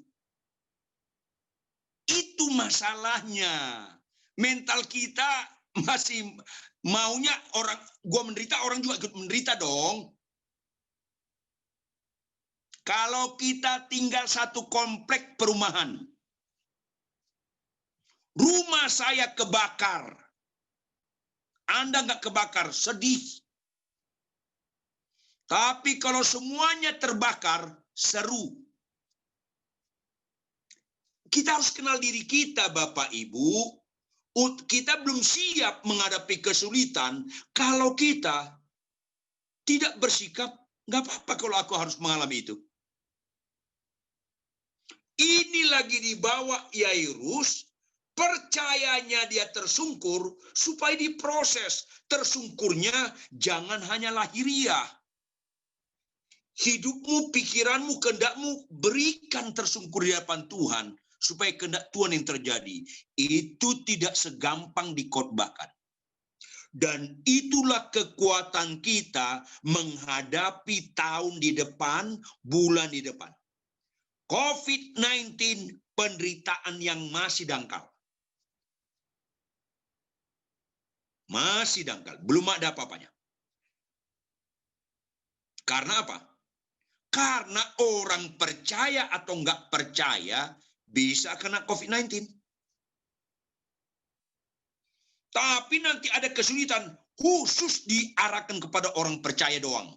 Itu masalahnya. Mental kita masih maunya orang, gua menderita, orang juga ikut menderita dong. Kalau kita tinggal satu komplek perumahan, rumah saya kebakar, Anda nggak kebakar, sedih. Tapi kalau semuanya terbakar, seru. Kita harus kenal diri kita, Bapak Ibu. Kita belum siap menghadapi kesulitan kalau kita tidak bersikap, nggak apa-apa kalau aku harus mengalami itu. Ini lagi dibawa Yairus, percayanya dia tersungkur supaya diproses. Tersungkurnya jangan hanya lahiriah. Hidupmu, pikiranmu, kehendakmu berikan tersungkur di hadapan Tuhan supaya kehendak Tuhan yang terjadi. Itu tidak segampang dikhotbahkan. Dan itulah kekuatan kita menghadapi tahun di depan, bulan di depan. COVID-19 penderitaan yang masih dangkal. Masih dangkal, belum ada apa-apanya. Karena apa? Karena orang percaya atau enggak percaya bisa kena COVID-19. Tapi nanti ada kesulitan khusus diarahkan kepada orang percaya doang.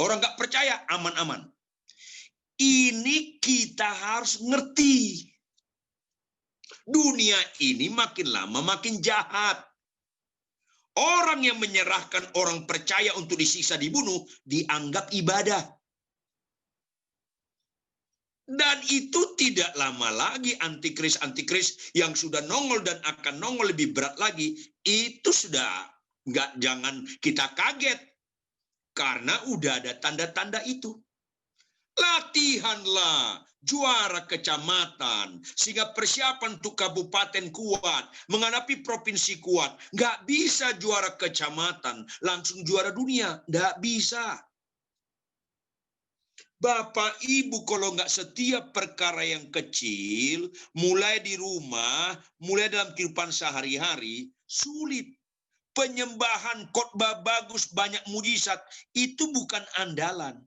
Orang enggak percaya aman-aman. Ini kita harus ngerti. Dunia ini makin lama makin jahat. Orang yang menyerahkan orang percaya untuk disiksa dibunuh dianggap ibadah. Dan itu tidak lama lagi antikris yang sudah nongol dan akan nongol lebih berat lagi, itu sudah jangan kita kaget karena udah ada tanda-tanda itu. Latihanlah juara kecamatan sehingga persiapan untuk kabupaten kuat, menghadapi provinsi kuat. Nggak bisa juara kecamatan langsung juara dunia, nggak bisa. Bapak Ibu kalau nggak setiap perkara yang kecil, mulai di rumah, mulai dalam kehidupan sehari-hari, sulit. Penyembahan khotbah bagus, banyak mujizat, itu bukan andalan.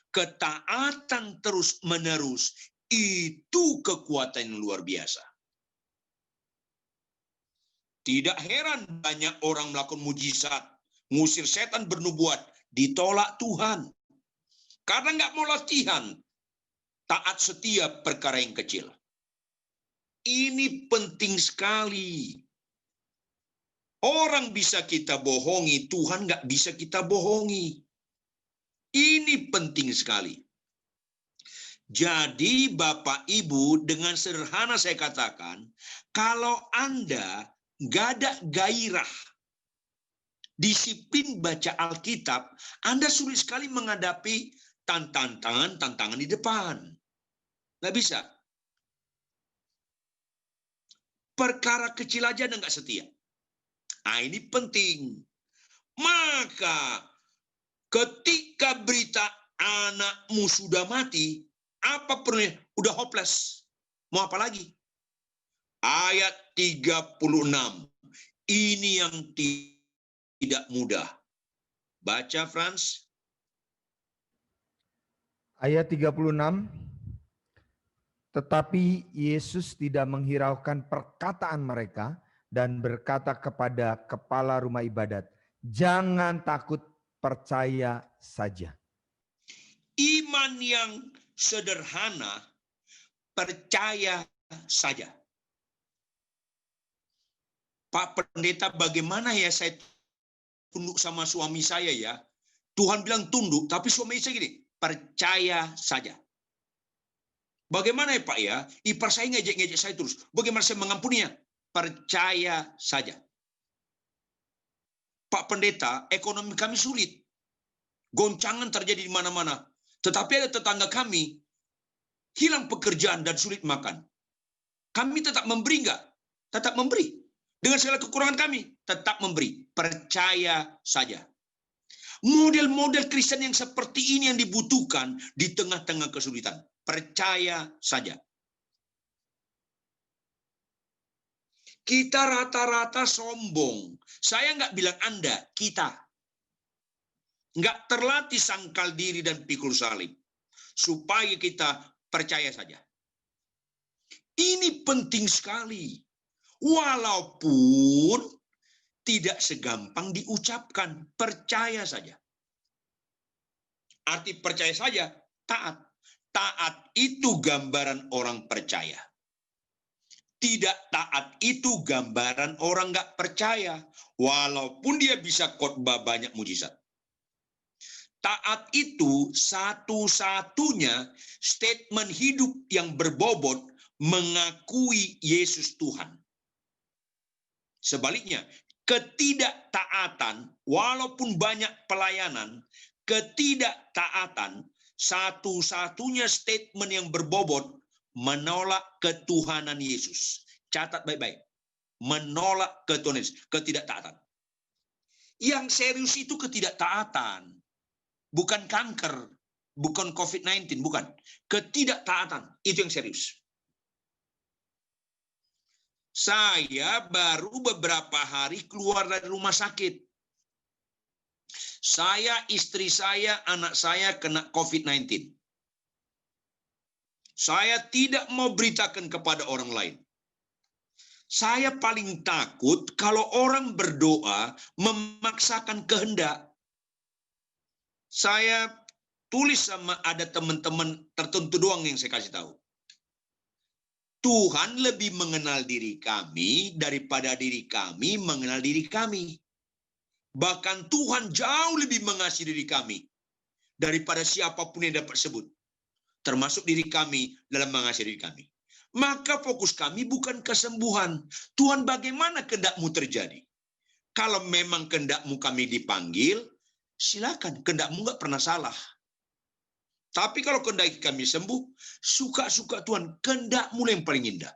Ketaatan terus-menerus, itu kekuatan yang luar biasa. Tidak heran banyak orang melakukan mujizat, ngusir setan, bernubuat, ditolak Tuhan. Karena nggak mau latihan, taat setiap perkara yang kecil. Ini penting sekali. Orang bisa kita bohongi, Tuhan nggak bisa kita bohongi. Ini penting sekali. Jadi Bapak Ibu, dengan sederhana saya katakan, kalau Anda nggak ada gairah, disiplin baca Alkitab, Anda sulit sekali menghadapi tantangan di depan. Nggak bisa. Perkara kecil aja Anda nggak setia. Nah, ini penting. Maka ketika berita anakmu sudah mati, apa perlunya? Udah hopeless. Mau apa lagi? Ayat 36. Ini yang tidak mudah. Baca, Frans. Ayat 36. Tetapi Yesus tidak menghiraukan perkataan mereka dan berkata kepada kepala rumah ibadat, "Jangan takut, percaya saja." Iman yang sederhana, percaya saja. Pak Pendeta, bagaimana ya saya tunduk sama suami saya ya? Tuhan bilang tunduk, tapi suami saya gini, percaya saja. Bagaimana ya Pak ya? Ipar saya ngejek-ngejek saya terus. Bagaimana saya mengampuninya? Percaya saja. Pak Pendeta, ekonomi kami sulit. Goncangan terjadi di mana-mana. Tetapi ada tetangga kami hilang pekerjaan dan sulit makan. Kami tetap memberi enggak? Tetap memberi. Dengan segala kekurangan kami, tetap memberi. Percaya saja. Model-model Kristen yang seperti ini yang dibutuhkan di tengah-tengah kesulitan. Percaya saja. Kita rata-rata sombong. Saya nggak bilang Anda, kita. Nggak terlatih sangkal diri dan pikul salib. Supaya kita percaya saja. Ini penting sekali. Walaupun tidak segampang diucapkan. Percaya saja. Arti percaya saja, taat. Taat itu gambaran orang percaya. Tidak taat itu gambaran orang nggak percaya. Walaupun dia bisa khotbah banyak mujizat. Taat itu satu-satunya statement hidup yang berbobot mengakui Yesus Tuhan. Sebaliknya, ketidaktaatan walaupun banyak pelayanan, ketidaktaatan satu-satunya statement yang berbobot menolak ketuhanan Yesus. Catat baik-baik. Menolak ketuhanan Yesus. Ketidaktaatan. Yang serius itu ketidaktaatan. Bukan kanker. bukan COVID-19, bukan. Ketidaktaatan, itu yang serius. Saya baru beberapa hari keluar dari rumah sakit. Saya, istri saya, anak saya kena COVID-19. Saya tidak mau beritakan kepada orang lain. Saya paling takut kalau orang berdoa memaksakan kehendak. Saya tulis sama ada teman-teman tertentu doang yang saya kasih tahu. Tuhan lebih mengenal diri kami daripada diri kami mengenal diri kami. Bahkan Tuhan jauh lebih mengasihi diri kami daripada siapapun yang dapat sebut. Termasuk diri kami dalam mengasihi diri kami. Maka fokus kami bukan kesembuhan. Tuhan, bagaimana kehendak-Mu terjadi? Kalau memang kehendak-Mu kami dipanggil, silakan, kehendak-Mu nggak pernah salah. Tapi kalau kehendak kami sembuh, suka-suka Tuhan, kehendak-Mu yang paling indah.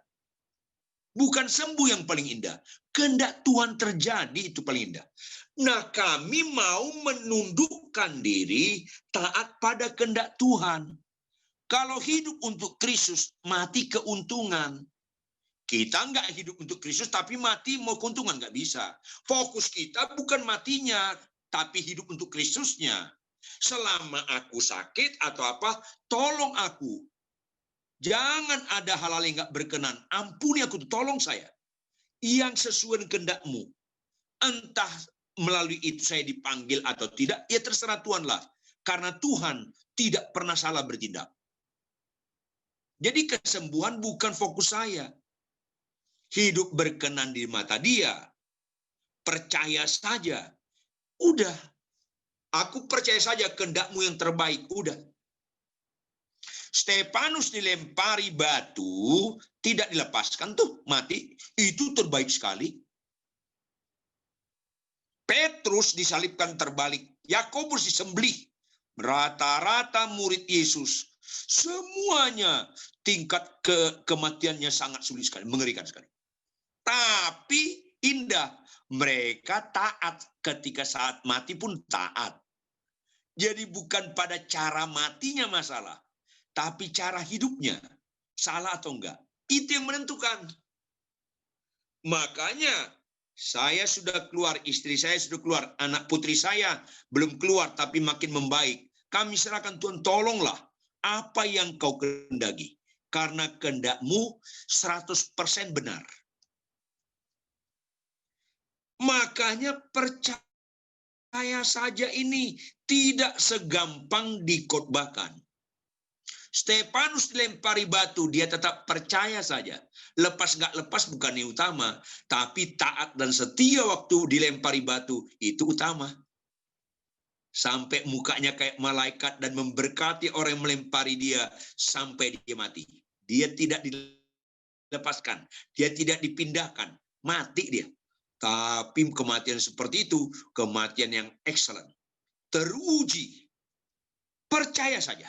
Bukan sembuh yang paling indah. Kehendak Tuhan terjadi itu paling indah. Nah, kami mau menundukkan diri taat pada kehendak Tuhan. Kalau hidup untuk Kristus, mati keuntungan. Kita nggak hidup untuk Kristus, tapi mati mau keuntungan, nggak bisa. Fokus kita bukan matinya, tapi hidup untuk Kristusnya. Selama aku sakit atau apa, tolong aku. Jangan ada hal-hal yang nggak berkenan. Ampuni aku, tolong saya. Yang sesuai dengan kehendak-Mu. Entah melalui itu saya dipanggil atau tidak, ya terserah Tuhan lah. Karena Tuhan tidak pernah salah bertindak. Jadi kesembuhan bukan fokus saya. Hidup berkenan di mata Dia. Percaya saja. Udah. Aku percaya saja kehendak-Mu yang terbaik. Udah. Stefanus dilempari batu, tidak dilepaskan tuh, mati. Itu terbaik sekali. Petrus disalibkan terbalik. Yakobus disembelih. Rata-rata murid Yesus. Semuanya tingkat kematiannya sangat sulit sekali, mengerikan sekali. Tapi indah, mereka taat ketika saat mati pun taat. Jadi bukan pada cara matinya masalah, tapi cara hidupnya, salah atau enggak. Itu yang menentukan. Makanya saya sudah keluar, istri saya sudah keluar, anak putri saya belum keluar tapi makin membaik. Kami serahkan Tuhan, tolonglah apa yang Kau kehendaki. Karena kehendak-Mu 100% benar. Makanya percaya saja ini tidak segampang dikhotbahkan. Stefanus dilempari batu, dia tetap percaya saja. Lepas nggak lepas bukan yang utama, tapi taat dan setia waktu dilempari batu itu utama. Sampai mukanya kayak malaikat dan memberkati orang yang melempari dia sampai dia mati. Dia tidak dilepaskan, dia tidak dipindahkan, mati dia. Tapi kematian seperti itu, kematian yang excellent. Teruji. Percaya saja.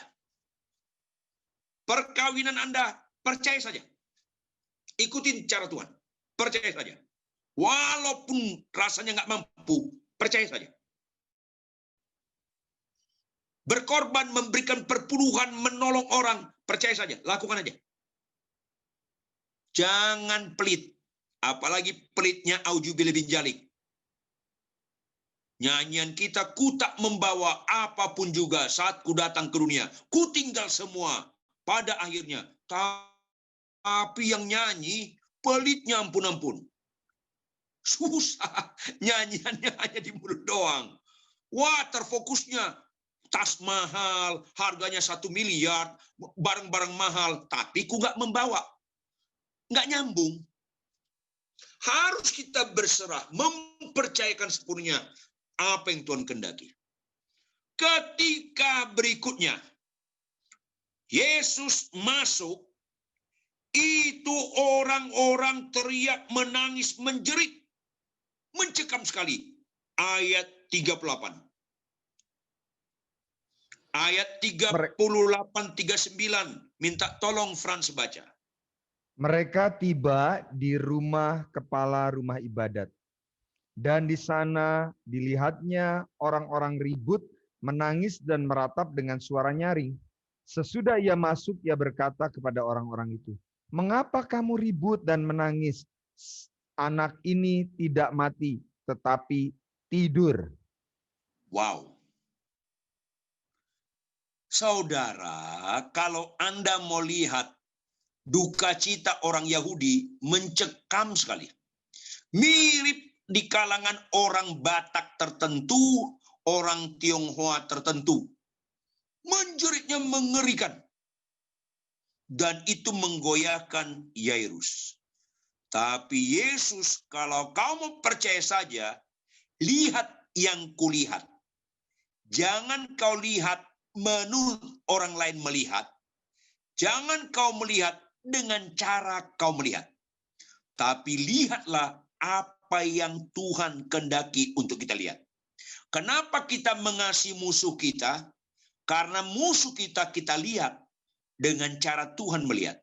Perkawinan Anda, percaya saja. Ikutin cara Tuhan. Percaya saja. Walaupun rasanya nggak mampu, percaya saja. Berkorban, memberikan perpuluhan, menolong orang, percaya saja. Lakukan aja. Jangan pelit. Apalagi pelitnya Auzubillah bin Jalik. Nyanyian kita, ku tak membawa apapun juga saat ku datang ke dunia. Ku tinggal semua pada akhirnya. Tapi yang nyanyi, pelitnya ampun-ampun. Susah. Nyanyiannya hanya di mulut doang. Wah, terfokusnya. Tas mahal, harganya 1 miliar, barang-barang mahal. Tapi ku nggak membawa. Nggak nyambung. Harus kita berserah, mempercayakan sepenuhnya apa yang Tuhan kehendaki. Ketika berikutnya, Yesus masuk, itu orang-orang teriak, menangis, menjerit. Mencekam sekali. Ayat 38. Ayat 38-39. Minta tolong Frans baca. Mereka tiba di rumah kepala rumah ibadat. Dan di sana dilihatnya orang-orang ribut menangis dan meratap dengan suara nyaring. Sesudah ia masuk, ia berkata kepada orang-orang itu, "Mengapa kamu ribut dan menangis? Anak ini tidak mati, tetapi tidur." Wow. Saudara, kalau Anda mau lihat duka cita orang Yahudi mencekam sekali. Mirip di kalangan orang Batak tertentu, orang Tionghoa tertentu. Menjeritnya mengerikan. Dan itu menggoyahkan Yairus. Tapi Yesus, kalau kau mau percaya saja, lihat yang kulihat. Jangan kau lihat menurut orang lain melihat. Jangan kau melihat dengan cara kau melihat. Tapi lihatlah apa yang Tuhan kehendaki untuk kita lihat. Kenapa kita mengasihi musuh kita? Karena musuh kita lihat dengan cara Tuhan melihat.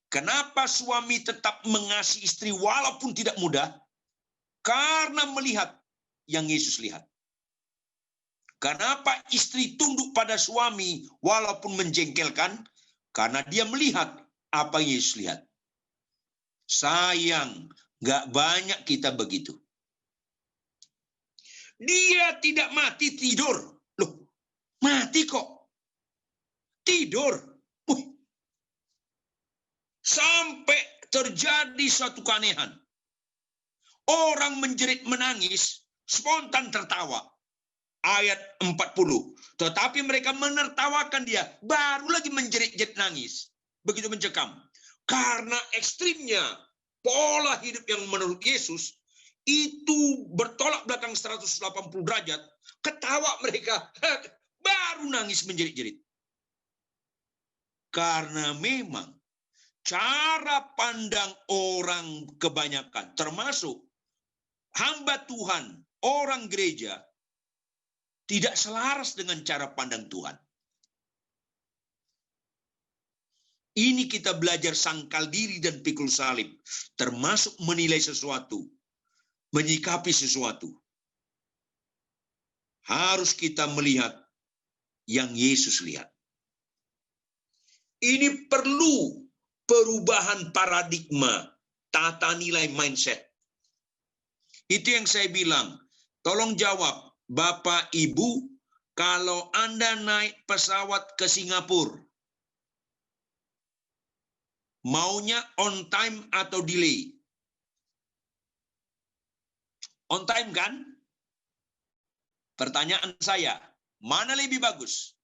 Kenapa suami tetap mengasihi istri walaupun tidak mudah? Karena melihat yang Yesus lihat. Kenapa istri tunduk pada suami walaupun menjengkelkan? Karena dia melihat apa yang Yesus lihat. Sayang, gak banyak kita begitu. Dia tidak mati, tidur. Loh, mati kok. Tidur. Sampai terjadi suatu keanehan. Orang menjerit menangis, spontan tertawa. Ayat 40. Tetapi mereka menertawakan dia. Baru lagi menjerit-jerit nangis. Begitu mencekam. Karena ekstrimnya pola hidup yang menurut Yesus itu bertolak belakang 180 derajat. Ketawa mereka. Baru nangis menjerit-jerit. Karena memang cara pandang orang kebanyakan, termasuk hamba Tuhan, orang gereja, tidak selaras dengan cara pandang Tuhan. Ini kita belajar sangkal diri dan pikul salib, termasuk menilai sesuatu, menyikapi sesuatu. Harus kita melihat yang Yesus lihat. Ini perlu perubahan paradigma, tata nilai mindset. Itu yang saya bilang. Tolong jawab, Bapak Ibu, kalau Anda naik pesawat ke Singapura, maunya on time atau delay? On time kan? Pertanyaan saya, mana lebih bagus?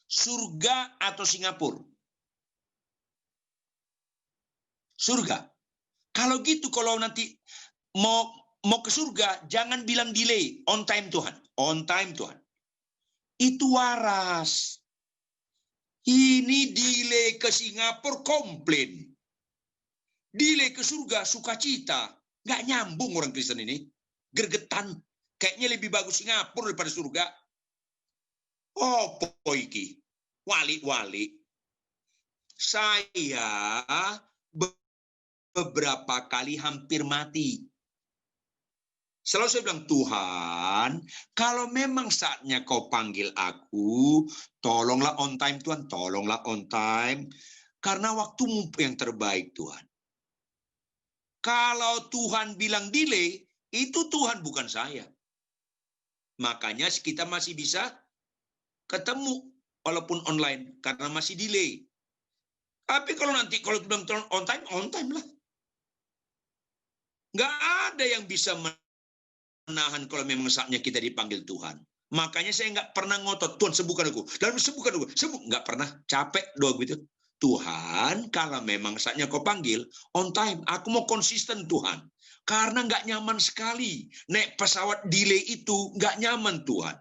Surga atau Singapura? Surga. Kalau gitu, kalau nanti mau ke surga, jangan bilang delay, on time Tuhan. On time Tuhan. Itu waras. Ini delay ke Singapura komplain. Delay ke surga sukacita. Nggak nyambung orang Kristen ini. Gergetan. Kayaknya lebih bagus Singapura daripada surga. Oh, poiki. Wali-wali. Saya beberapa kali hampir mati. Selalu saya bilang, Tuhan, kalau memang saatnya kau panggil aku, tolonglah on time Tuhan, tolonglah on time. Karena waktumu yang terbaik Tuhan. Kalau Tuhan bilang delay, itu Tuhan bukan saya. Makanya kita masih bisa ketemu walaupun online karena masih delay. Tapi kalau nanti kalau bilang on time lah. Nggak ada yang bisa menahan kalau memang saatnya kita dipanggil Tuhan. Makanya saya nggak pernah ngotot, Tuhan sembuhkan aku. Dalam sembuhkan aku, nggak pernah, capek doa gitu. Tuhan, kalau memang saatnya kau panggil, on time, aku mau konsisten Tuhan. Karena nggak nyaman sekali. Naik pesawat delay itu nggak nyaman Tuhan.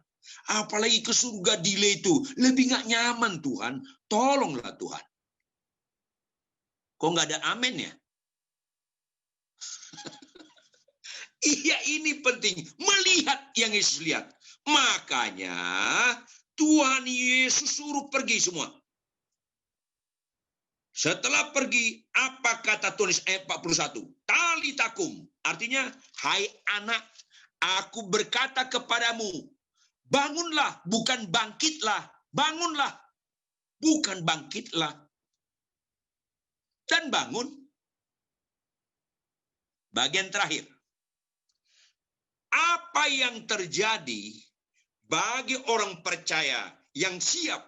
Apalagi ke surga delay itu, lebih nggak nyaman Tuhan. Tolonglah Tuhan. Kok nggak ada amin ya? Iya, ini penting. Melihat yang Yesus lihat. Makanya Tuhan Yesus suruh pergi semua. Setelah pergi, apa kata Tuhan ayat 41? Talitakum. Artinya, hai anak, aku berkata kepadamu, Bangunlah, bukan bangkitlah. Bangunlah, bukan bangkitlah. Dan bangun. Bagian terakhir. Apa yang terjadi bagi orang percaya yang siap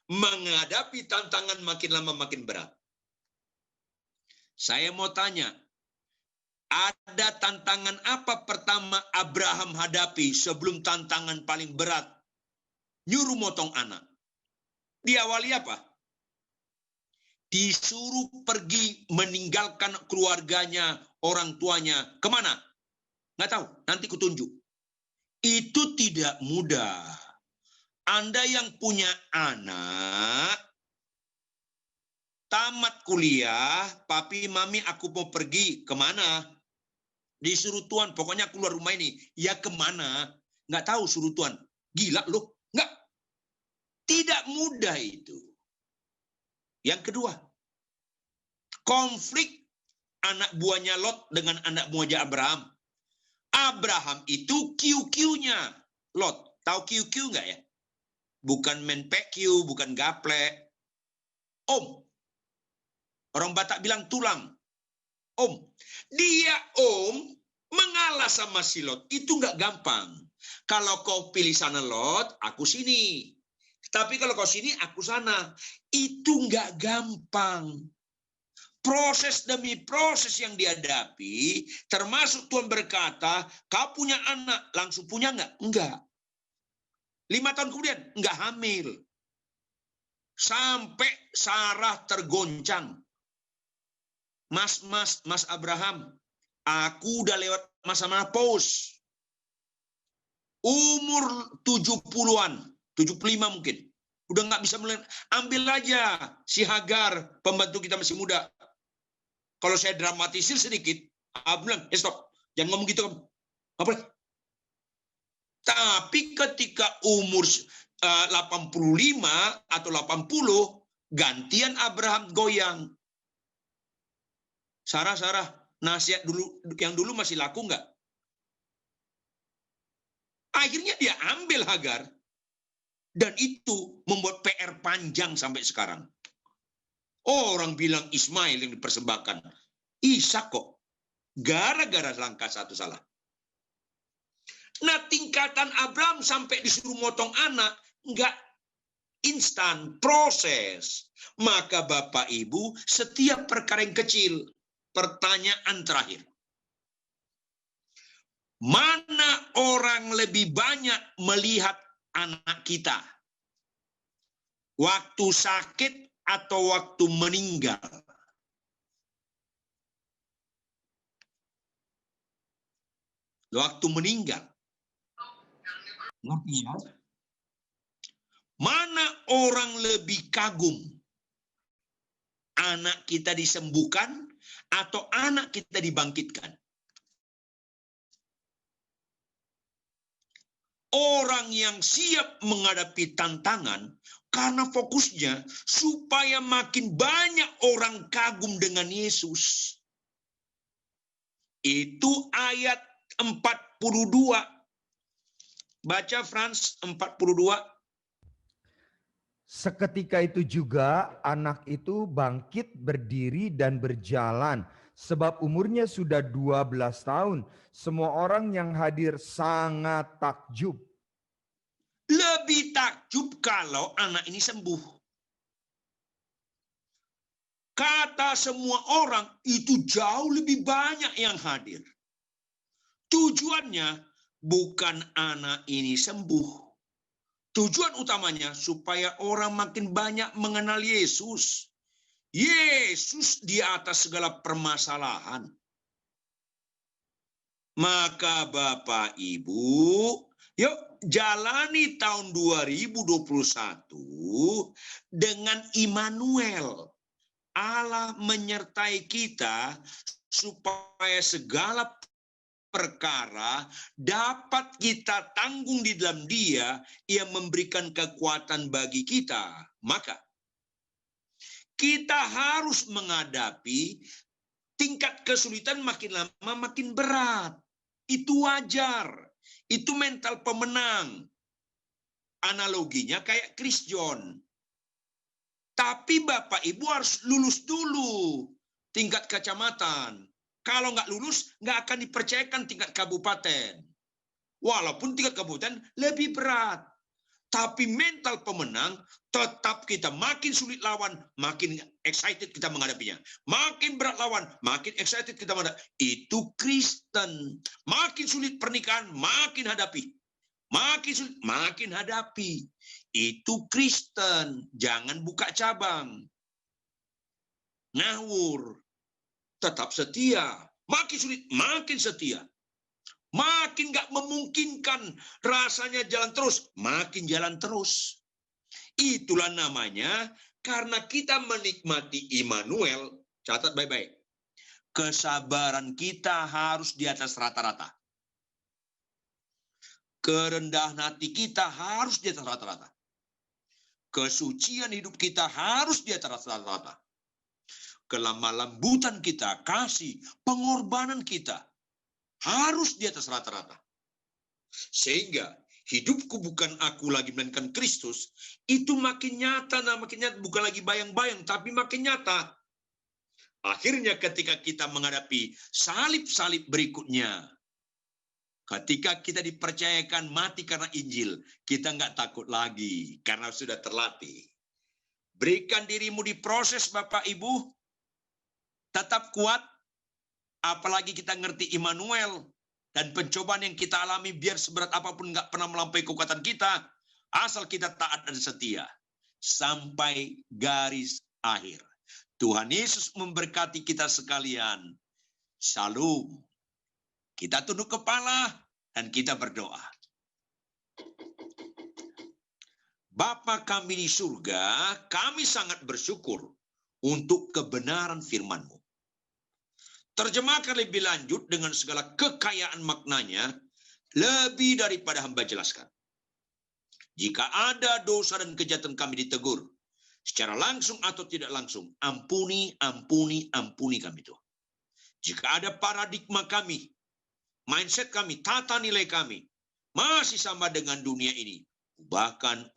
menghadapi tantangan makin lama makin berat? Saya mau tanya, ada tantangan apa pertama Abraham hadapi sebelum tantangan paling berat? Nyuruh motong anak. Diawali apa? Disuruh pergi meninggalkan keluarganya, orang tuanya. Kemana? Nggak tahu, nanti kutunjuk. Itu tidak mudah. Anda yang punya anak, tamat kuliah, papi, mami, aku mau pergi. Kemana? Disuruh Tuhan, pokoknya keluar rumah ini. Ya kemana? Nggak tahu suruh Tuhan. Gila loh. Nggak. Tidak mudah itu. Yang kedua, konflik anak buahnya Lot dengan anak buahnya Abraham. Abraham itu QQ-nya Lot. Tahu QQ nggak ya? Bukan main PQ, bukan gaplek. Om. Orang Batak bilang tulang. Om. Dia om mengalah sama si Lot. Itu nggak gampang. Kalau kau pilih sana Lot, aku sini. Tapi kalau kau sini, aku sana. Itu nggak gampang. Proses demi proses yang dihadapi, termasuk Tuhan berkata, kau punya anak, langsung punya nggak? Enggak. 5 tahun kemudian, nggak hamil. Sampai Sarah tergoncang. Mas Abraham, aku udah lewat masa menopause. Umur 70-an, 75 mungkin. Udah nggak bisa melihat. Ambil aja si Hagar, pembantu kita masih muda. Kalau saya dramatisir sedikit, aku bilang, stop. Jangan ngomong gitu. Nggak boleh. Tapi ketika umur 85 atau 80, gantian Abraham goyang. Sarah, nasihat dulu yang dulu masih laku nggak? Akhirnya dia ambil Hagar. Dan itu membuat PR panjang sampai sekarang. Orang bilang Ismail yang dipersembahkan. Ishak kok. Gara-gara langkah satu salah. Nah, tingkatan Abraham sampai disuruh motong anak, nggak instan, proses. Maka Bapak Ibu, setiap perkara yang kecil, pertanyaan terakhir. Mana orang lebih banyak melihat anak kita? Waktu sakit atau waktu meninggal? Waktu meninggal. Ngerti ya? Mana orang lebih kagum? Anak kita disembuhkan atau anak kita dibangkitkan? Orang yang siap menghadapi tantangan karena fokusnya supaya makin banyak orang kagum dengan Yesus. Itu ayat 42. Baca Frans 42. Seketika itu juga anak itu bangkit berdiri dan berjalan. Sebab umurnya sudah 12 tahun. Semua orang yang hadir sangat takjub. Lebih takjub kalau anak ini sembuh. Kata semua orang itu jauh lebih banyak yang hadir. Tujuannya bukan anak ini sembuh. Tujuan utamanya supaya orang makin banyak mengenal Yesus. Yesus di atas segala permasalahan. Maka Bapak Ibu, yuk jalani tahun 2021 dengan Immanuel. Allah menyertai kita supaya segala perkara dapat kita tanggung di dalam Dia yang memberikan kekuatan bagi kita. Maka kita harus menghadapi tingkat kesulitan makin lama makin berat. Itu wajar. Itu mental pemenang. analoginya kayak Chris John. Tapi Bapak Ibu harus lulus dulu tingkat kecamatan. Kalau nggak lulus, nggak akan dipercayakan tingkat kabupaten. Walaupun tingkat kabupaten lebih berat. Tapi mental pemenang, tetap kita makin sulit lawan, makin excited kita menghadapinya. Makin berat lawan, makin excited kita menghadapi. Itu Kristen. Makin sulit pernikahan, makin hadapi. Makin sulit, makin hadapi. Itu Kristen. Jangan buka cabang. Ngawur. Tetap setia. Makin sulit, makin setia. Makin gak memungkinkan rasanya jalan terus, makin jalan terus. Itulah namanya karena kita menikmati Immanuel, catat baik-baik. Kesabaran kita harus di atas rata-rata. Kerendahan hati kita harus di atas rata-rata. Kesucian hidup kita harus di atas rata-rata. Kelemah lembutan kita, kasih, pengorbanan kita harus di atas rata-rata. Sehingga hidupku bukan aku lagi melainkan Kristus, itu makin nyata, makin nyata, bukan lagi bayang-bayang, tapi makin nyata. Akhirnya ketika kita menghadapi salib-salib berikutnya, ketika kita dipercayakan mati karena Injil, kita nggak takut lagi karena sudah terlatih. Berikan dirimu diproses Bapak Ibu, tetap kuat. Apalagi kita ngerti Immanuel dan pencobaan yang kita alami biar seberat apapun nggak pernah melampaui kekuatan kita. Asal kita taat dan setia. Sampai garis akhir. Tuhan Yesus memberkati kita sekalian. Shalom. Kita tunduk kepala dan kita berdoa. Bapa kami di surga, kami sangat bersyukur untuk kebenaran firman-Mu. Terjemahkan lebih lanjut dengan segala kekayaan maknanya, lebih daripada hamba jelaskan. Jika ada dosa dan kejahatan kami ditegur, secara langsung atau tidak langsung, ampuni kami Tuhan. Jika ada paradigma kami, mindset kami, tata nilai kami, masih sama dengan dunia ini, ubahkan.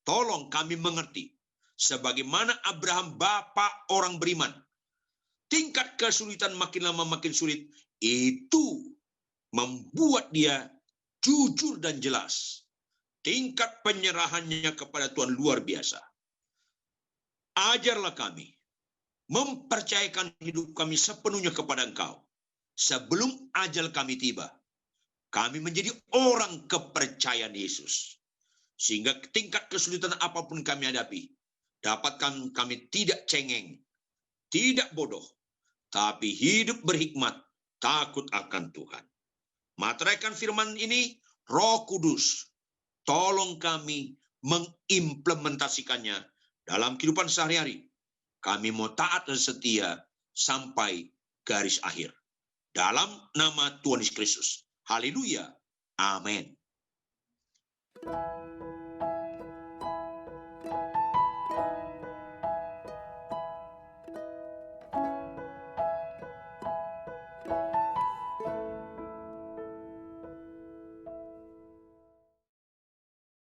Tolong kami mengerti, sebagaimana Abraham Bapak orang beriman, tingkat kesulitan makin lama makin sulit, itu membuat dia jujur dan jelas. Tingkat penyerahannya kepada Tuhan luar biasa. Ajarlah kami, mempercayakan hidup kami sepenuhnya kepada Engkau. Sebelum ajal kami tiba, kami menjadi orang kepercayaan Yesus. Sehingga tingkat kesulitan apapun kami hadapi, dapatkan kami tidak cengeng, tidak bodoh, tapi hidup berhikmat, takut akan Tuhan. Materaikan firman ini, Roh Kudus, tolong kami mengimplementasikannya dalam kehidupan sehari-hari. Kami mau taat dan setia sampai garis akhir. Dalam nama Tuhan Yesus Kristus. Haleluya. Amin.